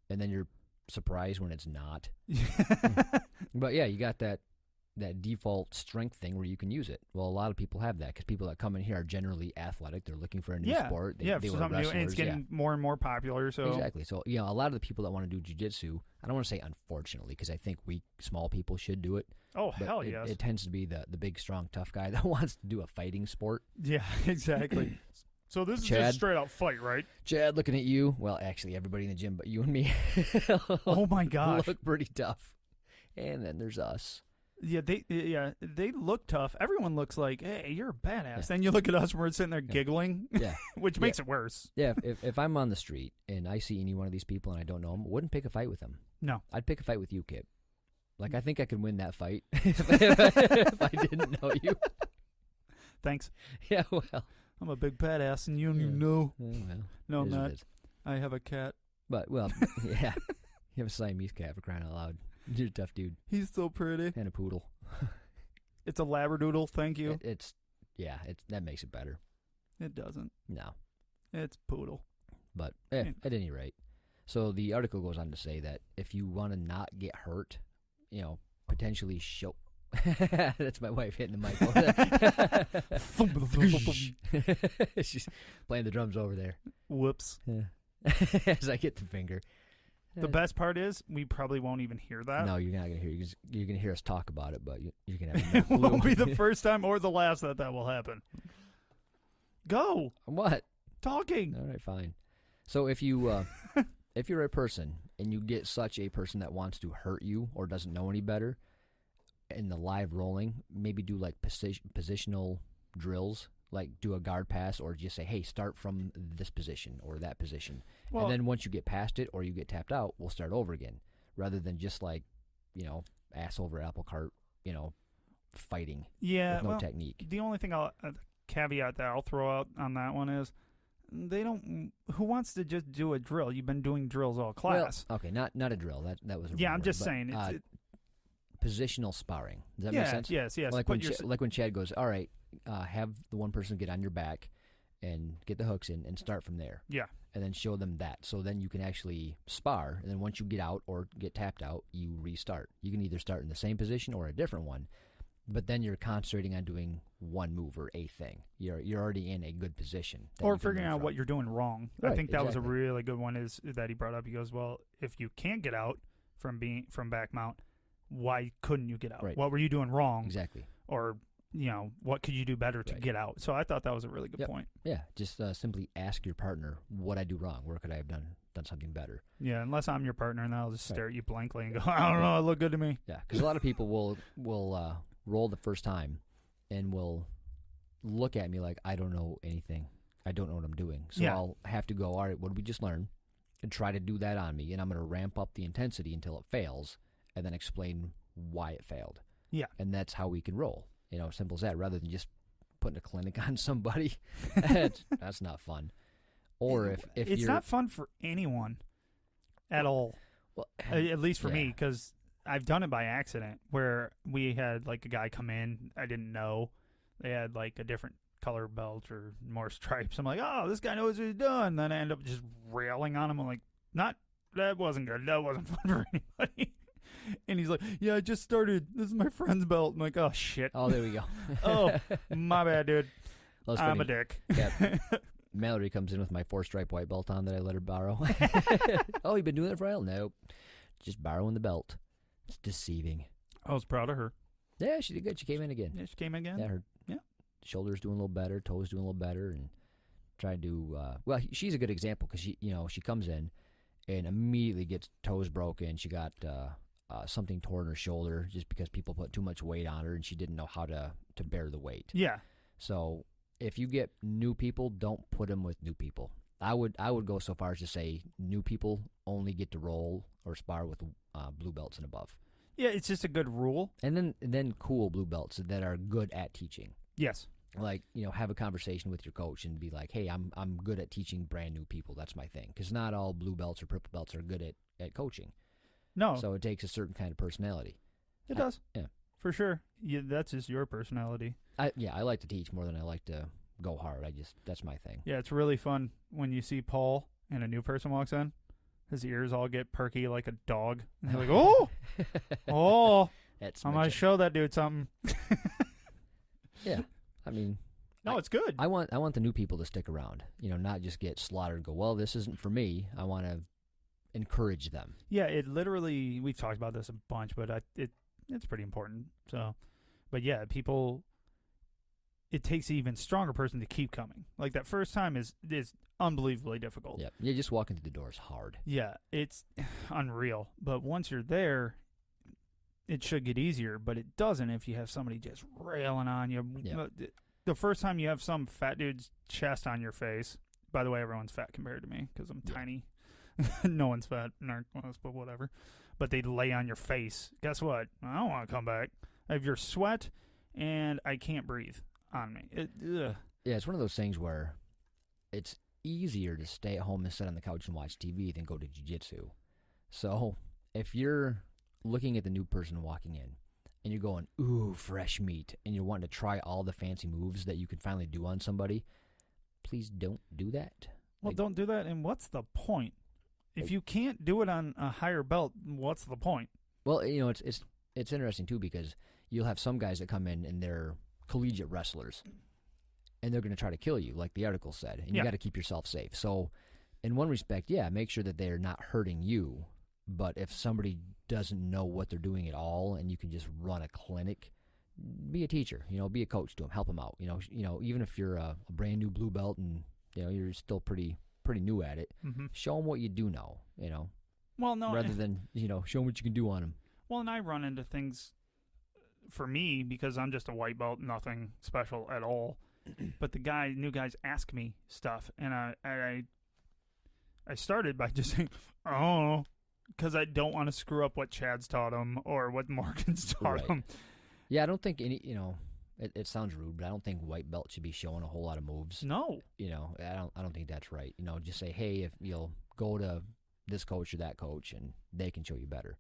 And then you're surprised when it's not. But, yeah, you got that default strength thing where you can use it. Well, a lot of people have that because people that come in here are generally athletic. They're looking for a new sport. They were something new, and it's getting more and more popular. So exactly. So, a lot of the people that want to do jiu-jitsu, I don't want to say unfortunately because I think we small people should do it. Oh, hell yes. It tends to be the big, strong, tough guy that wants to do a fighting sport. Yeah, exactly. So this is Chad, just straight out fight, right? Chad, looking at you. Well, actually, everybody in the gym but you and me. Oh, my gosh. Look pretty tough. And then there's us. Yeah, they look tough. Everyone looks like, hey, you're a badass. Yeah. Then you look at us and we're sitting there giggling, which makes it worse. Yeah, if I'm on the street and I see any one of these people and I don't know them, I wouldn't pick a fight with them. No. I'd pick a fight with you, Kip. Like, I think I could win that fight if I didn't know you. Thanks. Yeah, well. I'm a big badass and you know. Well, no, I'm not. I have a cat. But, well, yeah. You have a Siamese cat for crying out loud. You're a tough dude. He's so pretty. And a poodle. It's a labradoodle, thank you. That makes it better. It doesn't. No. It's poodle. But at any rate. So the article goes on to say that if you want to not get hurt, potentially show... That's my wife hitting the mic over there. She's playing the drums over there. Whoops. As I get the finger. The best part is we probably won't even hear that. No, you're not going to hear it. You're going to hear us talk about it, but you're going to have no clue. It won't be the first time or the last that will happen. Go. What? Talking. All right, fine. So if you if you're a person and you get such a person that wants to hurt you or doesn't know any better, in the live rolling, maybe do like positional drills. Like do a guard pass or just say, hey, start from this position or that position. Well, and then once you get past it or you get tapped out, we'll start over again. Rather than just like, ass over apple cart, fighting with no technique. The only thing caveat that I'll throw out on that one is who wants to just do a drill? You've been doing drills all class. Well, okay, not a drill. That was a I'm word, just saying. Positional sparring. Does that make sense? Yes. Like when Chad goes, all right, have the one person get on your back and get the hooks in and start from there. Yeah. And then show them that. So then you can actually spar. And then once you get out or get tapped out, you restart. You can either start in the same position or a different one. But then you're concentrating on doing one move or a thing. You're already in a good position. Or figuring out what you're doing wrong. Right, I think that was a really good one is that he brought up. He goes, well, if you can't get out from back mount, why couldn't you get out? Right. What were you doing wrong? Exactly. Or, what could you do better to get out? So I thought that was a really good point. Yeah, just simply ask your partner, what I do wrong? Where could I have done something better? Yeah, unless I'm your partner, and then I'll just stare at you blankly and go, I don't know, it looked good to me. Yeah, because a lot of people will roll the first time and will look at me like, I don't know anything. I don't know what I'm doing. So I'll have to go, all right, what did we just learn? And try to do that on me, and I'm going to ramp up the intensity until it fails. And then explain why it failed. Yeah. And that's how we can roll. Simple as that. Rather than just putting a clinic on somebody, that's not fun. Or if it's you're not fun for anyone at all. Well, at least for yeah. me, because I've done it by accident where we had like a guy come in. I didn't know they had like a different color belt or more stripes. I'm like, oh, this guy knows what he's doing. Then I end up just railing on him. I'm like, that wasn't good. That wasn't fun for anybody. And he's like, yeah, I just started. This is my friend's belt. I'm like, oh, shit. Oh, there we go. Oh, my bad, dude. Well, I'm a dick. Yeah. Mallory comes in with my 4-stripe white belt on that I let her borrow. Oh, you've been doing it for a while? Nope. Just borrowing the belt. It's deceiving. I was proud of her. Yeah, she did good. She came in again. Yeah, she came in again? Yeah, her shoulders doing a little better, toes doing a little better, and tried to, she's a good example because she comes in and immediately gets toes broken. She got something torn in her shoulder just because people put too much weight on her and she didn't know how to bear the weight. Yeah. So if you get new people, don't put them with new people. I would go so far as to say new people only get to roll or spar with blue belts and above. Yeah, it's just a good rule. And then cool blue belts that are good at teaching. Yes. Like, have a conversation with your coach and be like, hey, I'm good at teaching brand new people. That's my thing. Because not all blue belts or purple belts are good at coaching. No. So it takes a certain kind of personality. It does. Yeah. For sure. Yeah, that's just your personality. I like to teach more than I like to go hard. That's my thing. Yeah, it's really fun when you see Paul and a new person walks in. His ears all get perky like a dog. And they're like, oh! Oh! I might show that dude something. Yeah. I mean, no, it's good. I want the new people to stick around, not just get slaughtered and go, well, this isn't for me. I want to encourage them. Yeah, it literally, we've talked about this a bunch, but it's pretty important. So, but yeah, people, it takes an even stronger person to keep coming. Like that first time is unbelievably difficult. Yeah, just walking through the door is hard. Yeah, it's unreal. But once you're there, it should get easier, but it doesn't if you have somebody just railing on you. Yep. The first time you have some fat dude's chest on your face, by the way, everyone's fat compared to me because I'm tiny. No one's fat in our class, but whatever. But they lay on your face. Guess what? I don't want to come back. I have your sweat, and I can't breathe on me. Yeah, it's one of those things where it's easier to stay at home and sit on the couch and watch TV than go to jiu-jitsu. So if you're looking at the new person walking in and you're going, ooh, fresh meat, and you're wanting to try all the fancy moves that you can finally do on somebody, please don't do that. Well, don't do that, and what's the point? If you can't do it on a higher belt, what's the point? Well, it's interesting, too, because you'll have some guys that come in and they're collegiate wrestlers, and they're going to try to kill you, like the article said, and you got to keep yourself safe. So in one respect, make sure that they're not hurting you. But if somebody doesn't know what they're doing at all and you can just run a clinic, be a teacher, be a coach to them, help them out. Even if you're a brand new blue belt and, you're still pretty new at it, show them what you do know, Well, no. rather than, show them what you can do on them. Well, and I run into things for me because I'm just a white belt, nothing special at all. But new guys ask me stuff. And I started by just saying, oh, because I don't want to screw up what Chad's taught him or what Morgan's taught him. Yeah, I don't think any, it sounds rude, but I don't think white belt should be showing a whole lot of moves. No. I don't think that's right. Just say, hey, if you'll go to this coach or that coach and they can show you better.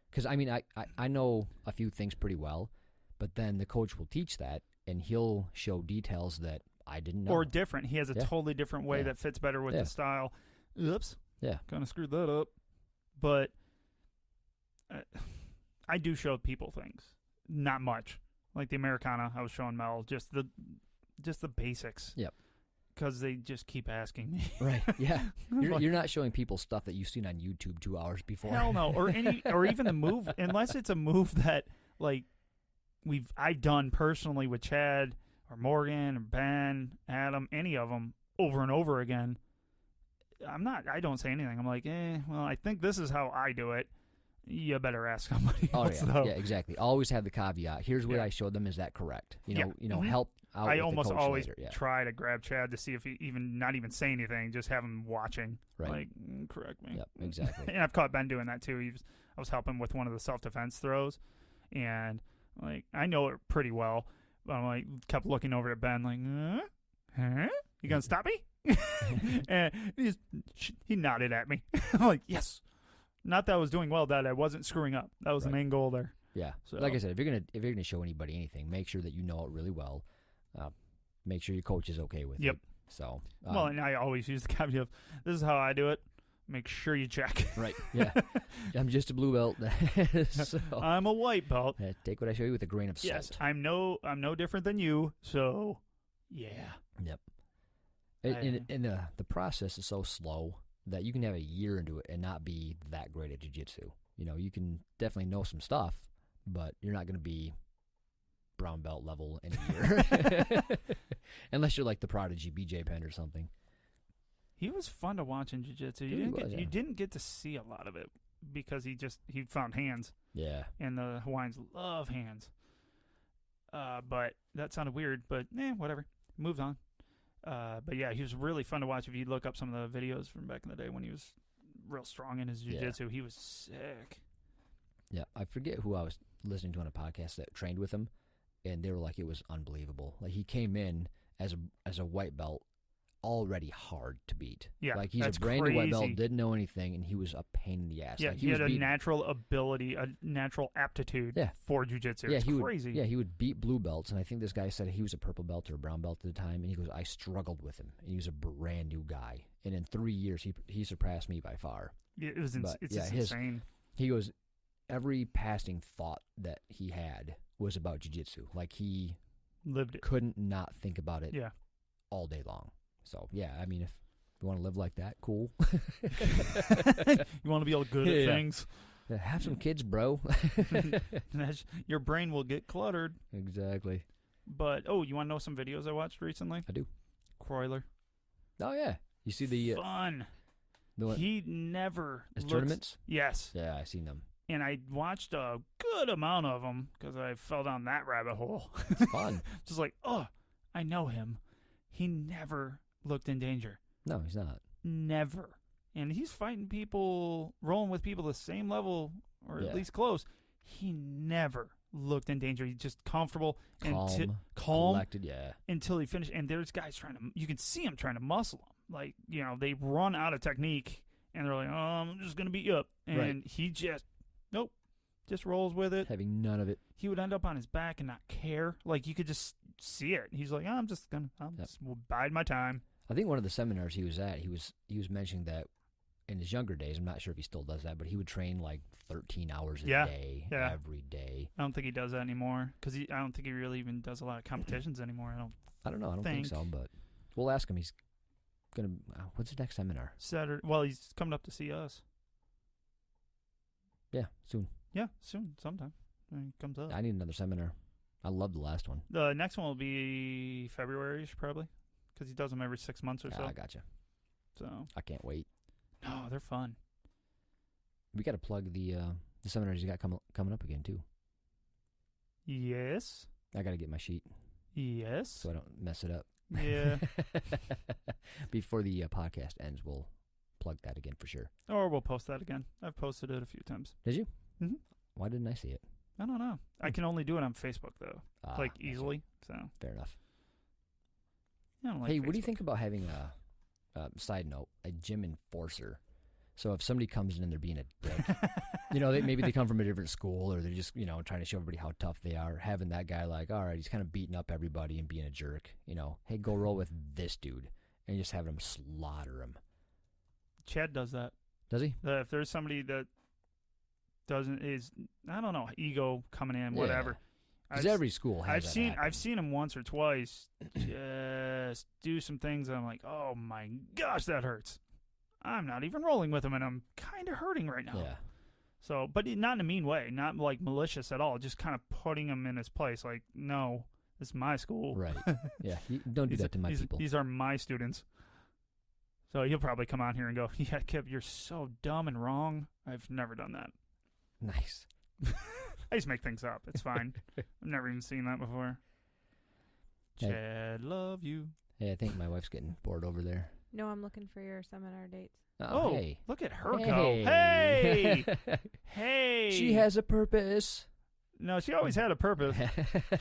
Because, I know a few things pretty well, but then the coach will teach that and he'll show details that I didn't know. Or different. He has a totally different way that fits better with the style. Oops. Yeah. Kind of screwed that up. But I do show people things. Not much. Like the Americana, I was showing Mel just the basics. Yep. Because they just keep asking me. Right. Yeah. You're not showing people stuff that you've seen on YouTube 2 hours before. Hell no. Or even the move, unless it's a move that like I've done personally with Chad or Morgan or Ben, Adam, any of them over and over again. I don't say anything. I'm like, well, I think this is how I do it. You better ask somebody else. Yeah, exactly. Always have the caveat. Here's what I showed them. Is that correct? Help out. I almost always later. try to grab Chad to see if he not even say anything, just have him watching. Right. Like, correct me. Yep, exactly. And I've caught Ben doing that too. I was helping with one of the self-defense throws, and Like, I know it pretty well, but I'm like, kept looking over at Ben, like, huh? You gonna stop me? And he nodded at me. I'm like, yes. Not that I was doing well, that I wasn't screwing up. That was the main goal there. Yeah. So, like I said, if you're gonna show anybody anything, make sure that you know it really well. Make sure your coach is okay with it. So. Well, and I always use the caveat of, this is how I do it. Make sure you check. Right. Yeah. I'm just a blue belt. So, I'm a white belt. Take what I show you with a grain of salt. Yes. I'm no different than you. So, yeah. Yep. And the process is so slow that you can have a year into it and not be that great at jiu-jitsu. You know, you can definitely know some stuff, but you're not going to be brown belt level in a year. Unless you're like the prodigy BJ Penn or something. He was fun to watch in jiu-jitsu. You didn't get to see a lot of it because he found hands. Yeah. And the Hawaiians love hands. But that sounded weird, but whatever. Moved on. But yeah, he was really fun to watch. If you look up some of the videos from back in the day when he was real strong in his jiu-jitsu, he was sick. Yeah, I forget who I was listening to on a podcast that trained with him, and they were like, it was unbelievable. Like, he came in as a white belt, already hard to beat. Yeah, like, he's a brand new white belt, didn't know anything, and he was a pain in the ass. Yeah, like, he had a natural ability, a natural aptitude for jiu-jitsu. It's crazy. He would beat blue belts, and I think this guy said he was a purple belt or a brown belt at the time, and he goes, I struggled with him, and he was a brand new guy. And in 3 years, he surpassed me by far. Yeah, it's insane. He goes, every passing thought that he had was about jiu-jitsu. Like, he lived it. Couldn't not think about it all day long. So, yeah, I mean, if you want to live like that, cool. You want to be all good at things. Yeah, have some kids, bro. Your brain will get cluttered. Exactly. But, you want to know some videos I watched recently? I do. Croyler. Oh, yeah. You see the... Fun. He never... His tournaments? Yes. Yeah, I seen them. And I watched a good amount of them because I fell down that rabbit hole. It's fun. Just like, I know him. He never looked in danger. No, he's not. Never. And he's fighting people, rolling with people the same level or at least close. He never looked in danger. He's just comfortable. Calm. Collected, until he finished. And there's guys you can see him trying to muscle him. Like, they run out of technique and they're like, I'm just going to beat you up. And he just, just rolls with it. Having none of it. He would end up on his back and not care. Like, you could just see it. He's like, I'll just bide my time. I think one of the seminars he was at, he was mentioning that in his younger days, I'm not sure if he still does that, but he would train like 13 hours a day, every day. I don't think he does that anymore because I don't think he really even does a lot of competitions anymore. I don't know. I don't think so, but we'll ask him. He's gonna. What's his next seminar? Saturday. Well, he's coming up to see us. Yeah, soon. Yeah, soon, sometime. When he comes up. I need another seminar. I loved the last one. The next one will be February-ish, probably, because he does them every 6 months or so. I gotcha. So I can't wait. No, they're fun. We got to plug the seminars you got coming up again too. Yes. I got to get my sheet. Yes. So I don't mess it up. Yeah. Before the podcast ends, we'll plug that again for sure. Or we'll post that again. I've posted it a few times. Did you? Mm-hmm. Why didn't I see it? I don't know. I can only do it on Facebook, though. Easily. So fair enough. I don't like Facebook. What do you think about having side note, a gym enforcer? So if somebody comes in and they're being a dick, maybe they come from a different school or they're just, trying to show everybody how tough they are, having that guy like, all right, he's kind of beating up everybody and being a jerk, hey, go roll with this dude, and just having him slaughter him. Chad does that. Does he? If there's somebody that I don't know, ego coming in, whatever. Because every school has I've seen him once or twice just do some things that I'm like, oh my gosh, that hurts. I'm not even rolling with him, and I'm kind of hurting right now. Yeah. So, but not in a mean way, not like malicious at all, just kind of putting him in his place. Like, no, this is my school. Right. Yeah, don't do that to my people. These are my students. So he'll probably come on here and go, yeah, Kip, you're so dumb and wrong. I've never done that. Nice. I just make things up. It's fine. I've never even seen that before. Chad, love you. Hey, I think my wife's getting bored over there. No, I'm looking for your seminar dates. Oh, hey. Look at her go. Hey! Hey! She has a purpose. No, she always had a purpose.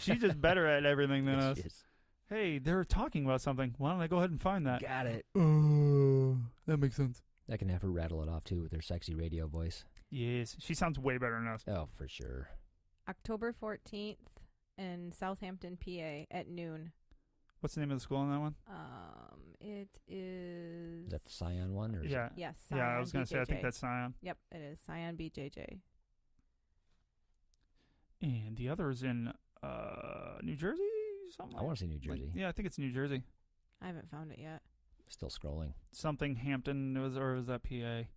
She's just better at everything than us. She is. Hey, they're talking about something. Why don't I go ahead and find that? Got it. That makes sense. I can have her rattle it off, too, with her sexy radio voice. Yes, she sounds way better than us. Oh, for sure. October 14th in Southampton, PA at noon. What's the name of the school on that one? It is... Is that the Scion one? Or is Yeah. Yes, Yeah, I Scion was going to say, I think BJJ. that's Scion. Yep, it is. Scion BJJ. And the other is in New Jersey? Something I want to say New Jersey. yeah, I think it's New Jersey. I haven't found it yet. Still scrolling. Something Hampton, or was that PA?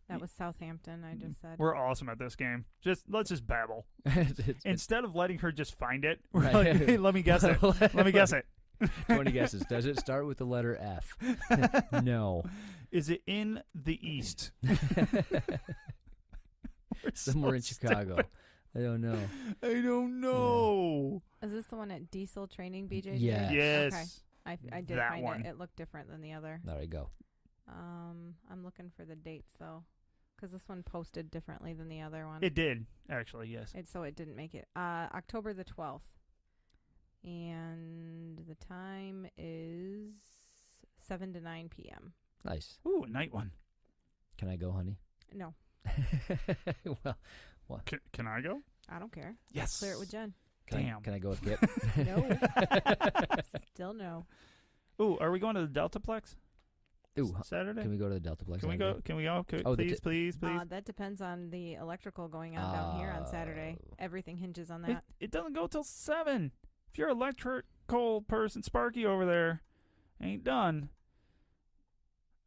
That was Southampton, I just said. We're awesome at this game. Let's just babble. It's Instead of letting her just find it, we're Right. like, hey, let me guess it. Let me guess it. 20 guesses. Does it start with the letter F? No. Is it in the East? Somewhere in Chicago. I don't know. I don't know. Is this the one at Diesel Training BJJ? Yes. Yes. Okay. I did That find one. it. It looked different than the other. There you go. I'm looking for the dates, though, because this one posted differently than the other one. It did, actually, yes. So it didn't make it. October the 12th. And the time is 7 to 9 p.m. Nice. Ooh, a night one. Can I go, honey? No, Well, Can I go? I don't care. Yes. Clear it with Jen. Damn. Can I go with Kip? No. Still no. Ooh, are we going to the Deltaplex? Ooh, Saturday? can we go to the Deltaplex? Can we go? Can we go? Oh, Please. That depends on the electrical going on down here on Saturday. Everything hinges on that. It doesn't go till 7. If you're an electrical person, Sparky over there, ain't done.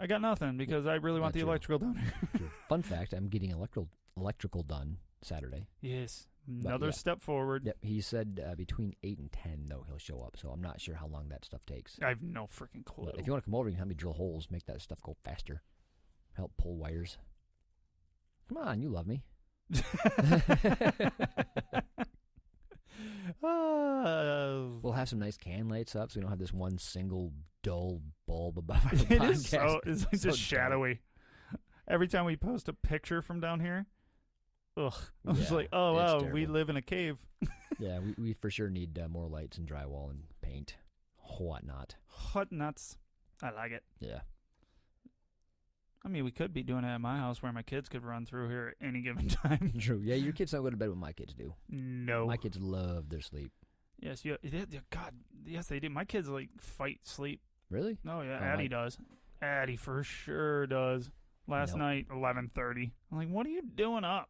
I got nothing because I really want Not the true. electrical done here. True. Fun fact, I'm getting electrical done Saturday. Yes. Another yeah. step forward. Yep, he said between 8 and 10, though, he'll show up. So I'm not sure how long that stuff takes. I have no freaking clue. But if you want to come over, you can help me drill holes, make that stuff go faster. Help pull wires. Come on, you love me. We'll have some nice can lights up so we don't have this one single dull bulb above our It podcast. is so, it's like So just shadowy. Every time we post a picture from down here, ugh. I'm just Yeah, like, oh, it's wow, we terrible. live in a cave. Yeah, we for sure need more lights and drywall and paint, whatnot. Hot nuts. I like it. Yeah. I mean, we could be doing it at my house where my kids could run through here at any given time. True. Yeah, your kids don't go to bed what my kids do. No. My kids love their sleep. Yes, God, yes, they do. My kids, like, fight sleep. Really? Oh, yeah, Oh, Addie does. Addie for sure does. Last Nope. night, 11:30. I'm like, what are you doing up?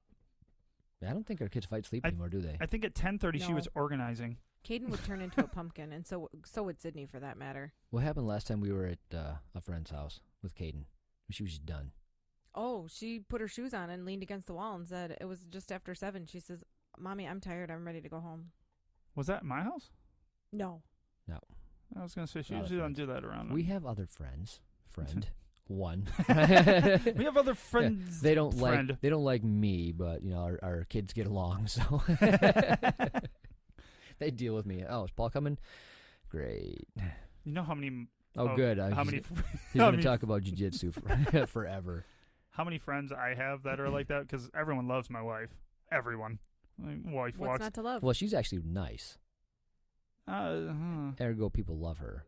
I don't think our kids fight sleep anymore, do they? I think at 10:30 she No. was organizing. Caden would turn into a pumpkin, and so would Sydney, for that matter. What happened last time we were at a friend's house with Caden? She was just done. Oh, she put her shoes on and leaned against the wall and said it was just after 7. She says, "Mommy, I'm tired. I'm ready to go home." Was that at my house? No. I was going to say, she Other usually doesn't friends. do that around. We have other friends. Friend. One. We have other friends. They don't friend. like me, but our kids get along, so they deal with me. Oh, is Paul coming? Great. You know how many? Oh, good. How many? He's how going many- to talk about jiu-jitsu forever. How many friends I have that are like that? Because everyone loves my wife. Everyone. My wife What's walks. not to love? Well, she's actually nice. Uh, Ergo, people love her.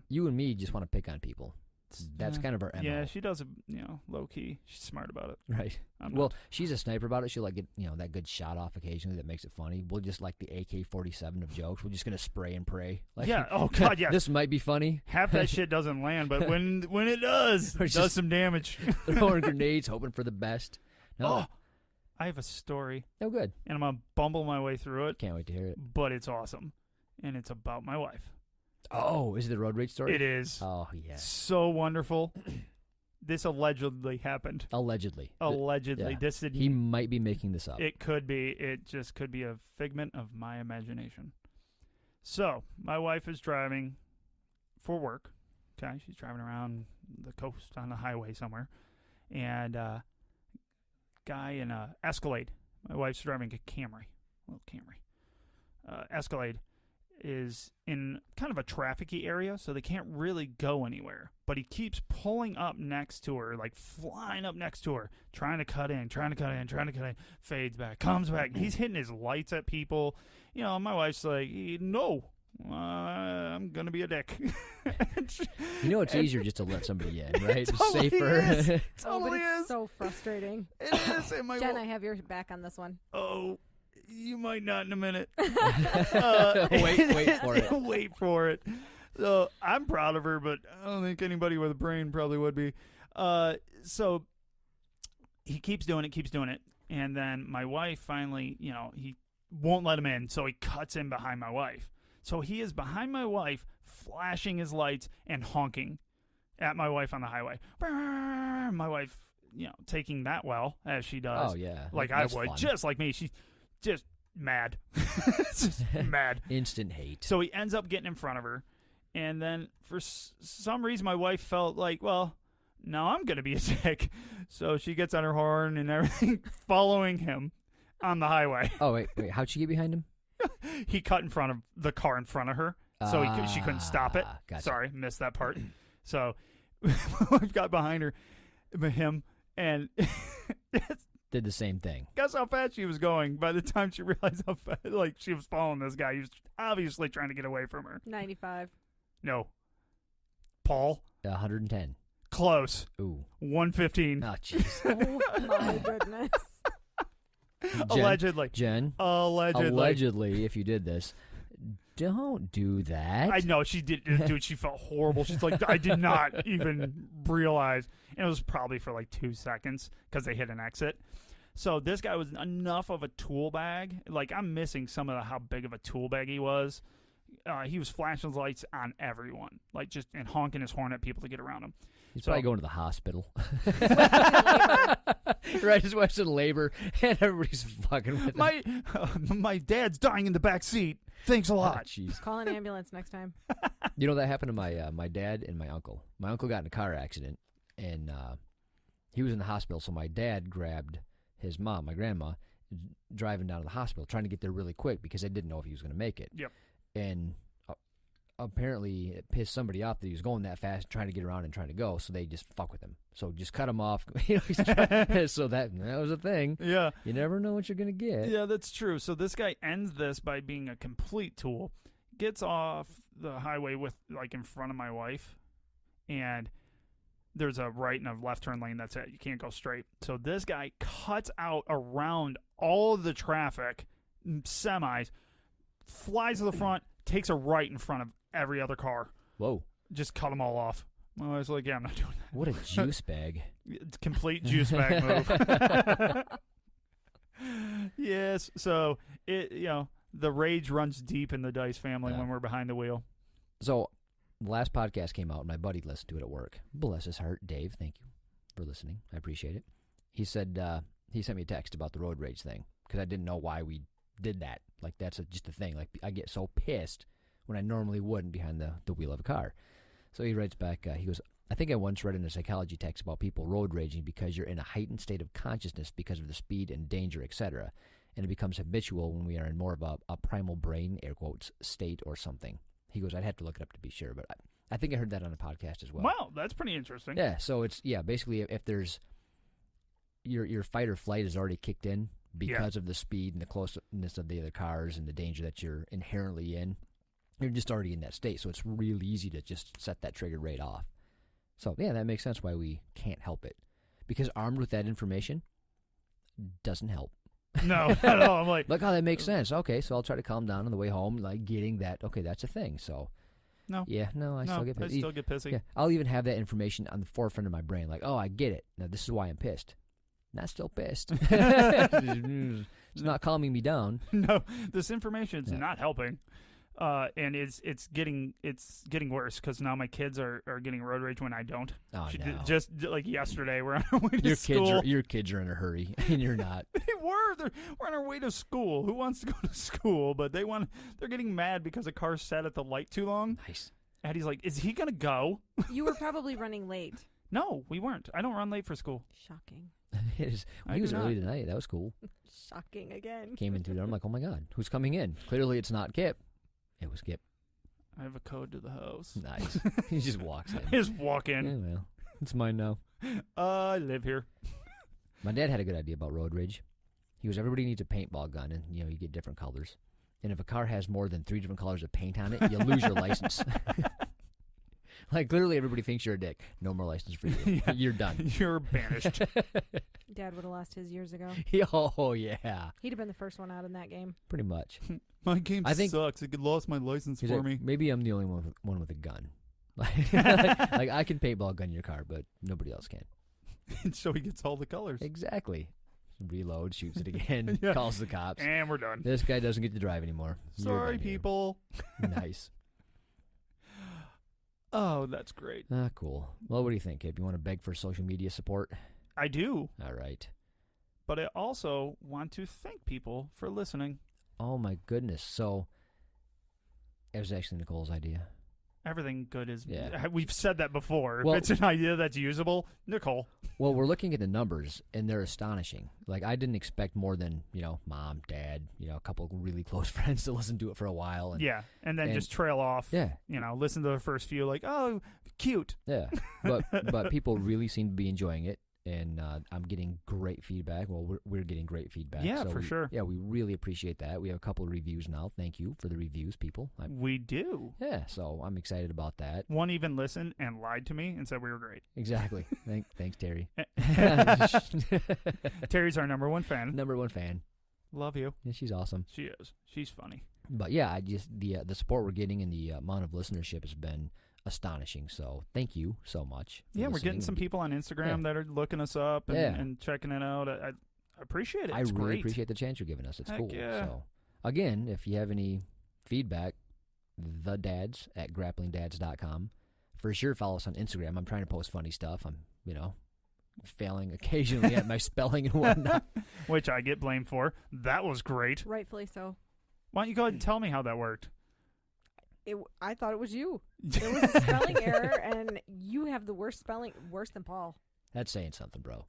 You and me just want to pick on people. That's kind of our MO. Yeah, she does it, low key. She's smart about it. Right. I'm Well, not. she's a sniper about it. She'll get that good shot off occasionally that makes it funny. We'll just like the AK-47 of jokes. We're just gonna spray and pray. Like, Yeah. Oh God. Yes. This might be funny. Half that shit doesn't land, but when it does, Or it does just- some damage. Throwing grenades, hoping for the best. No. Oh, I have a story, No good. and I'm gonna bumble my way through it, Can't wait to hear it. but it's awesome, and it's about my wife. Oh, is it the road rage story? It is Oh, yeah. so wonderful. This allegedly happened. Allegedly. Allegedly, yeah. this did. He might be making this up. It could be. It just could be a figment of my imagination. So, my wife is driving for work. Okay, she's driving around the coast on the highway somewhere, and guy in a Escalade. My wife's driving a Camry, little Camry, Escalade, is in kind of a trafficky area, so they can't really go anywhere. But he keeps pulling up next to her, like flying up next to her, trying to cut in, fades back, comes back. He's hitting his lights at people. You know, my wife's like, no, I'm going to be a dick. You know, it's easier just to let somebody in, right? It's totally safer. Is. But Totally it's is. so frustrating. It is. And my Jen, I have your back on this one. Oh, you might not in a minute. Wait for it. Wait for it. So I'm proud of her, but I don't think anybody with a brain probably would be. So he keeps doing it. And then my wife finally, you know, he won't let him in. So he cuts in behind my wife. So he is behind my wife, flashing his lights and honking at my wife on the highway. My wife, you know, taking that well, as she does. Oh, yeah. Like That's I would. fun. Just like me. She's just mad. Just mad. Instant hate. So he ends up getting in front of her. And then for some reason, my wife felt like, well, now I'm going to be a dick. So she gets on her horn and everything, following him on the highway. Oh, wait. How'd she get behind him? He cut in front of the car in front of her. So she couldn't stop it. Gotcha. Sorry, missed that part. So we've got behind him, and Did the same thing. guess how fast she was going by the time she realized how fast, like, she was following this guy. He was obviously trying to get away from her. 95. No. Paul? 110. Close. Ooh. 115. Oh, jeez. Oh, my goodness. Allegedly. Jen, Allegedly. if you did this, don't do that. I know she did, dude. She felt horrible. She's like, I did not even realize, and it was probably for like 2 seconds because they hit an exit. So this guy was enough of a tool bag. Like, I'm missing some of how big of a tool bag he was. He was flashing his lights on everyone, like just and honking his horn at people to get around him. He's probably going to the hospital. Labor. Right, his wife's in labor, and everybody's fucking with him. My dad's dying in the back seat. Thanks a Oh, lot. jeez. Call an ambulance next time. You know, that happened to my dad and my uncle. My uncle got in a car accident, and he was in the hospital, so my dad grabbed his mom, my grandma, driving down to the hospital, trying to get there really quick because they didn't know if he was going to make it. Yep. And apparently it pissed somebody off that he was going that fast, trying to get around and trying to go, so they just fuck with him. So just cut him off. So that was a thing. Yeah. You never know what you're going to get. Yeah, that's true. So this guy ends this by being a complete tool, gets off the highway with, like, in front of my wife, and there's a right and a left turn lane. That's it. You can't go straight. So this guy cuts out around all of the traffic, semis, flies to the front, takes a right in front of every other car. Whoa. Just cut them all off. Well, I was like, yeah, I'm not doing that. What a juice bag. It's a complete juice bag move. Yes. So, the rage runs deep in the Dice family when we're behind the wheel. So, the last podcast came out, and my buddy listened to it at work. Bless his heart. Dave, thank you for listening. I appreciate it. He said, he sent me a text about the road rage thing, because I didn't know why we did that. Like, that's just a thing. Like, I get so pissed when I normally wouldn't behind the wheel of a car. So he writes back, he goes, I think I once read in a psychology text about people road raging because you're in a heightened state of consciousness because of the speed and danger, etc. And it becomes habitual when we are in more of a primal brain, air quotes, state or something. He goes, I'd have to look it up to be sure, but I think I heard that on a podcast as well. Wow, that's pretty interesting. Yeah, so it's, basically if there's, your fight or flight is already kicked in because of the speed and the closeness of the other cars and the danger that you're inherently in. You're just already in that state, so it's really easy to just set that trigger right off. So, yeah, that makes sense why we can't help it. Because armed with that information doesn't help. No, not at all. I'm like, look how that makes sense. Okay, so I'll try to calm down on the way home, like getting that, okay, that's a thing. So, no. Yeah, I still get pissed. I still get pissy. Yeah, I'll even have that information on the forefront of my brain, like, oh, I get it. Now, this is why I'm pissed. Not still pissed. It's not calming me down. No, this information is not helping. And it's getting worse because now my kids are getting road rage when I don't. Oh, no. Just like yesterday, we're on our way to school. Your kids are in a hurry, and you're not. We're on our way to school. Who wants to go to school? But they're getting mad because a car sat at the light too long. Nice. Eddie's like, is he gonna go? You were probably running late. No, we weren't. I don't run late for school. Shocking. He was early tonight. That was cool. Shocking again. Came into there. I'm like, oh my God, who's coming in? Clearly, it's not Kip. It was Skip. I have a code to the house. Nice. He just walks in. Just walk in. Yeah, well, it's mine now. I live here. My dad had a good idea about road rage. He goes, everybody needs a paintball gun, and you get different colors. And if a car has more than 3 different colors of paint on it, you lose your license. Like, literally everybody thinks you're a dick. No more license for you. Yeah. You're done. You're banished. Dad would have lost his years ago. Oh, yeah. He'd have been the first one out in that game. Pretty much. My game I think- sucks. It lost my license for me. Maybe I'm the only one with a gun. Like, I can paintball gun your car, but nobody else can. So he gets all the colors. Exactly. Reload, shoots it again, Yeah. calls the cops. And we're done. This guy doesn't get to drive anymore. You're Sorry, done here. people. Nice. Oh, that's great. Cool. Well, what do you think, Kip? You want to beg for social media support? I do. All right. But I also want to thank people for listening. Oh, my goodness. So, it was actually Nicole's idea. Everything good is... Yeah. We've said that before. Well- if it's an idea that's usable, Nicole. Well, we're looking at the numbers, and they're astonishing. Like, I didn't expect more than, mom, dad, a couple of really close friends to listen to it for a while. And, Yeah. And then and- just trail off. Yeah. Listen to the first few like, oh, cute. Yeah. But people really seem to be enjoying it, and I'm getting great feedback. Well, we're getting great feedback. Yeah, so for sure. Yeah, we really appreciate that. We have a couple of reviews now. Thank you for the reviews, people. We do. Yeah, so I'm excited about that. One even listened and lied to me and said we were great. Exactly. Thanks, Terry. Terry's our number one fan. Number one fan. Love you. Yeah, she's awesome. She is. She's funny. But yeah, I just the support we're getting and the amount of listenership has been astonishing. So thank you so much. for Yeah, we're getting listening. some people on Instagram that are looking us up and, Yeah. and checking it out. I appreciate it. I It's really great. appreciate the chance you're giving us. It's Heck cool. yeah. So again, if you have any feedback, thedads@grapplingdads.com. For sure, follow us on Instagram. I'm trying to post funny stuff. I'm failing occasionally at my spelling and whatnot. Which I get blamed for. That was great. Rightfully so. Why don't you go ahead and tell me how that worked? I thought it was you. There was a spelling error, and you have the worst spelling, worse than Paul. That's saying something, bro.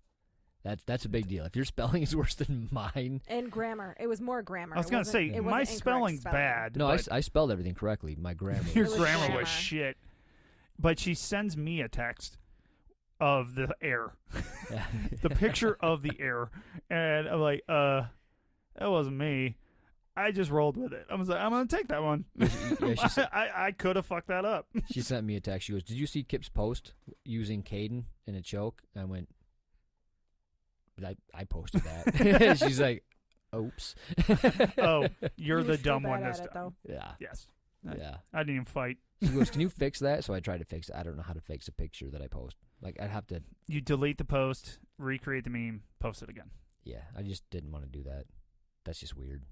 That's a big deal. If your spelling is worse than mine. And grammar. It was more grammar. I was going to say, it wasn't my incorrect spelling's spelling. bad. No, but I spelled everything correctly. My grammar. your It was grammar grammar. was shit. But she sends me a text of the error. Yeah. The picture of the error. And I'm like, that wasn't me. I just rolled with it. I was like, I'm going to take that one. Yeah, I could have fucked that up. She sent me a text. She goes, "Did you see Kip's post using Cadence in a choke?" I went, "But I posted that." She's like, "Oops." Oh, you're You the were still dumb one bad this at it, time. though. Yeah. Yes. Yeah. I didn't even fight. She goes, "Can you fix that?" So I tried to fix it. I don't know how to fix a picture that I post. Like, I'd have to. You delete the post, recreate the meme, post it again. Yeah, I just didn't want to do that. That's just weird.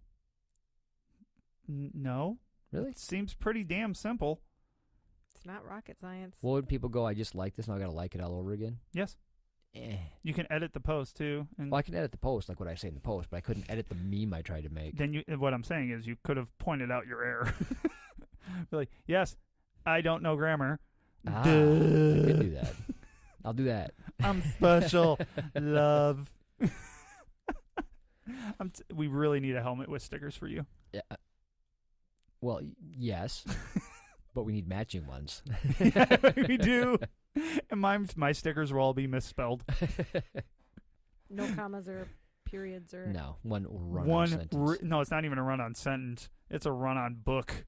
No. Really? It seems pretty damn simple. It's not rocket science. Well, would people go, "I just like this, and I got to like it all over again"? Yes. Eh. You can edit the post too. And Well, I can edit the post, like what I say in the post, but I couldn't edit the meme I tried to make. then what I'm saying is you could have pointed out your error. Be like, yes, I don't know grammar. Ah, Duh. I could do that. I'll do that. I'm special. Love. We really need a helmet with stickers for you. Yeah. Well, yes, but we need matching ones. We do. And my stickers will all be misspelled. No commas or periods or. No, one run-on sentence. No, it's not even a run-on sentence. It's a run-on book.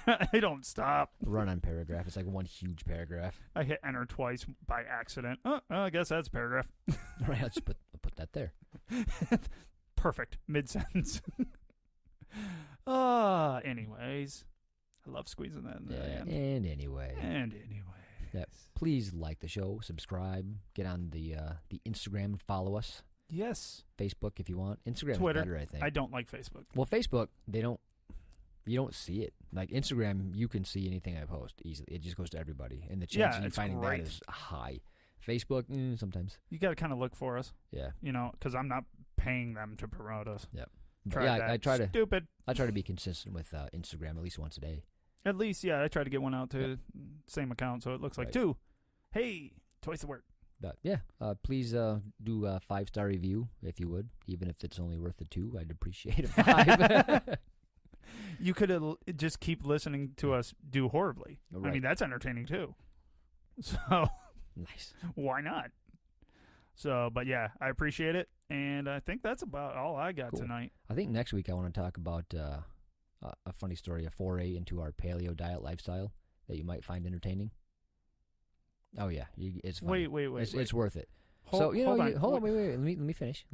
I don't stop. Run-on paragraph. It's like one huge paragraph. I hit enter twice by accident. Oh, I guess that's a paragraph. Right, I'll just put that there. Perfect. Mid-sentence. Anyways. I love squeezing that in there. Yeah, again. and anyway. And anyway. Yep. Please like the show, subscribe, get on the Instagram and follow us. Yes. Facebook if you want. Instagram Twitter. is better, I think. I don't like Facebook. Well, Facebook, you don't see it. Like Instagram, you can see anything I post easily. It just goes to everybody. And the chance of you it's finding great. that is high. Facebook, sometimes. You got to kind of look for us, Yeah. because I'm not paying them to promote us. Yep. Tried Yeah, that. I try to Stupid. be consistent with Instagram at least once a day. At least, I try to get one out to same account, so it looks like Right. 2. Hey, twice the work. But yeah, please do a 5-star review if you would, even if it's only worth the 2. I'd appreciate a 5. You could just keep listening to us do horribly. Right. I mean, that's entertaining too. So Nice. why not? So, but yeah, I appreciate it, and I think that's about all I got Cool. tonight. I think next week I want to talk about a funny story, a foray into our paleo diet lifestyle that you might find entertaining. Oh yeah, it's funny. Wait. It's worth it. Hold on. Wait. Let me finish.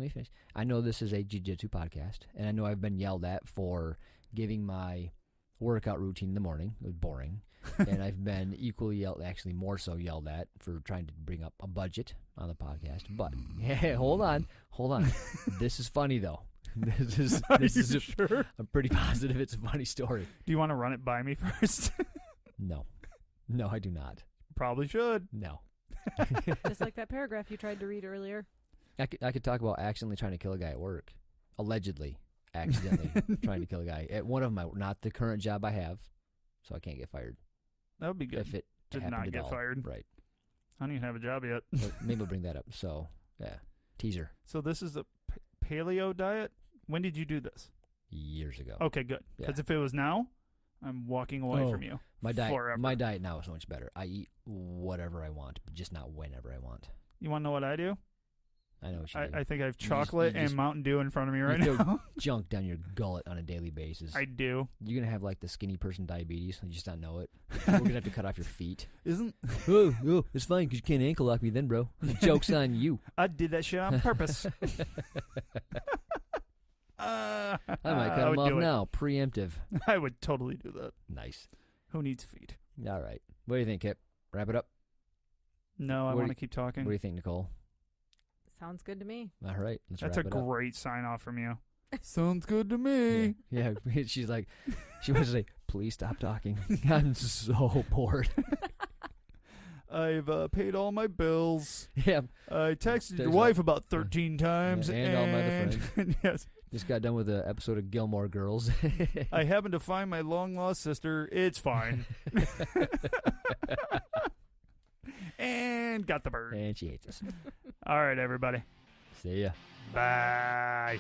I know this is a jiu-jitsu podcast, and I know I've been yelled at for giving my workout routine in the morning. It was boring. And I've been equally yelled, actually more so yelled at for trying to bring up a budget on the podcast. But hey, hold on. This is funny though. This is sure? I'm pretty positive it's a funny story. Do you want to run it by me first? No, I do not. Probably should. No. Just like that paragraph you tried to read earlier. I could talk about accidentally trying to kill a guy at work. Allegedly, accidentally trying to kill a guy at one of my, not the current job I have, so I can't get fired. That would be good. If it Did happened not at get all. fired. Right. I don't even have a job yet. But maybe we'll bring that up. So, yeah. Teaser. So this is the paleo diet? When did you do this? Years ago. Okay, good. Yeah. Because if it was now, I'm walking away from you. My forever. diet now is so much better. I eat whatever I want, but just not whenever I want. You want to know what I do? I know what you do. I think I have You chocolate just- and Mountain Dew in front of me right throw now. junk down your gullet on a daily basis. I do. You're going to have like the skinny person diabetes and you just not know it. We're going to have to cut off your feet. Isn't? Oh, it's fine because you can't ankle lock me then, bro. The joke's on you. I did that shit on purpose. I might cut would him off do it. now. Preemptive. I would totally do that. Nice. Who needs feet? All right. What do you think, Kip? Wrap it up? No, I What want do to keep talking. What do you think, Nicole? Sounds good to me. All right. Let's That's a wrap it up. great sign off from you. Sounds good to me. Yeah. She's like, she wants to say, please stop talking. I'm so bored. I've paid all my bills. Yeah. I texted your There's wife about 13 times. and all my other friends. Yes. Just got done with the episode of Gilmore Girls. I happened to find my long-lost sister. It's fine. And got the bird. And she hates us. All right, everybody. See ya. Bye.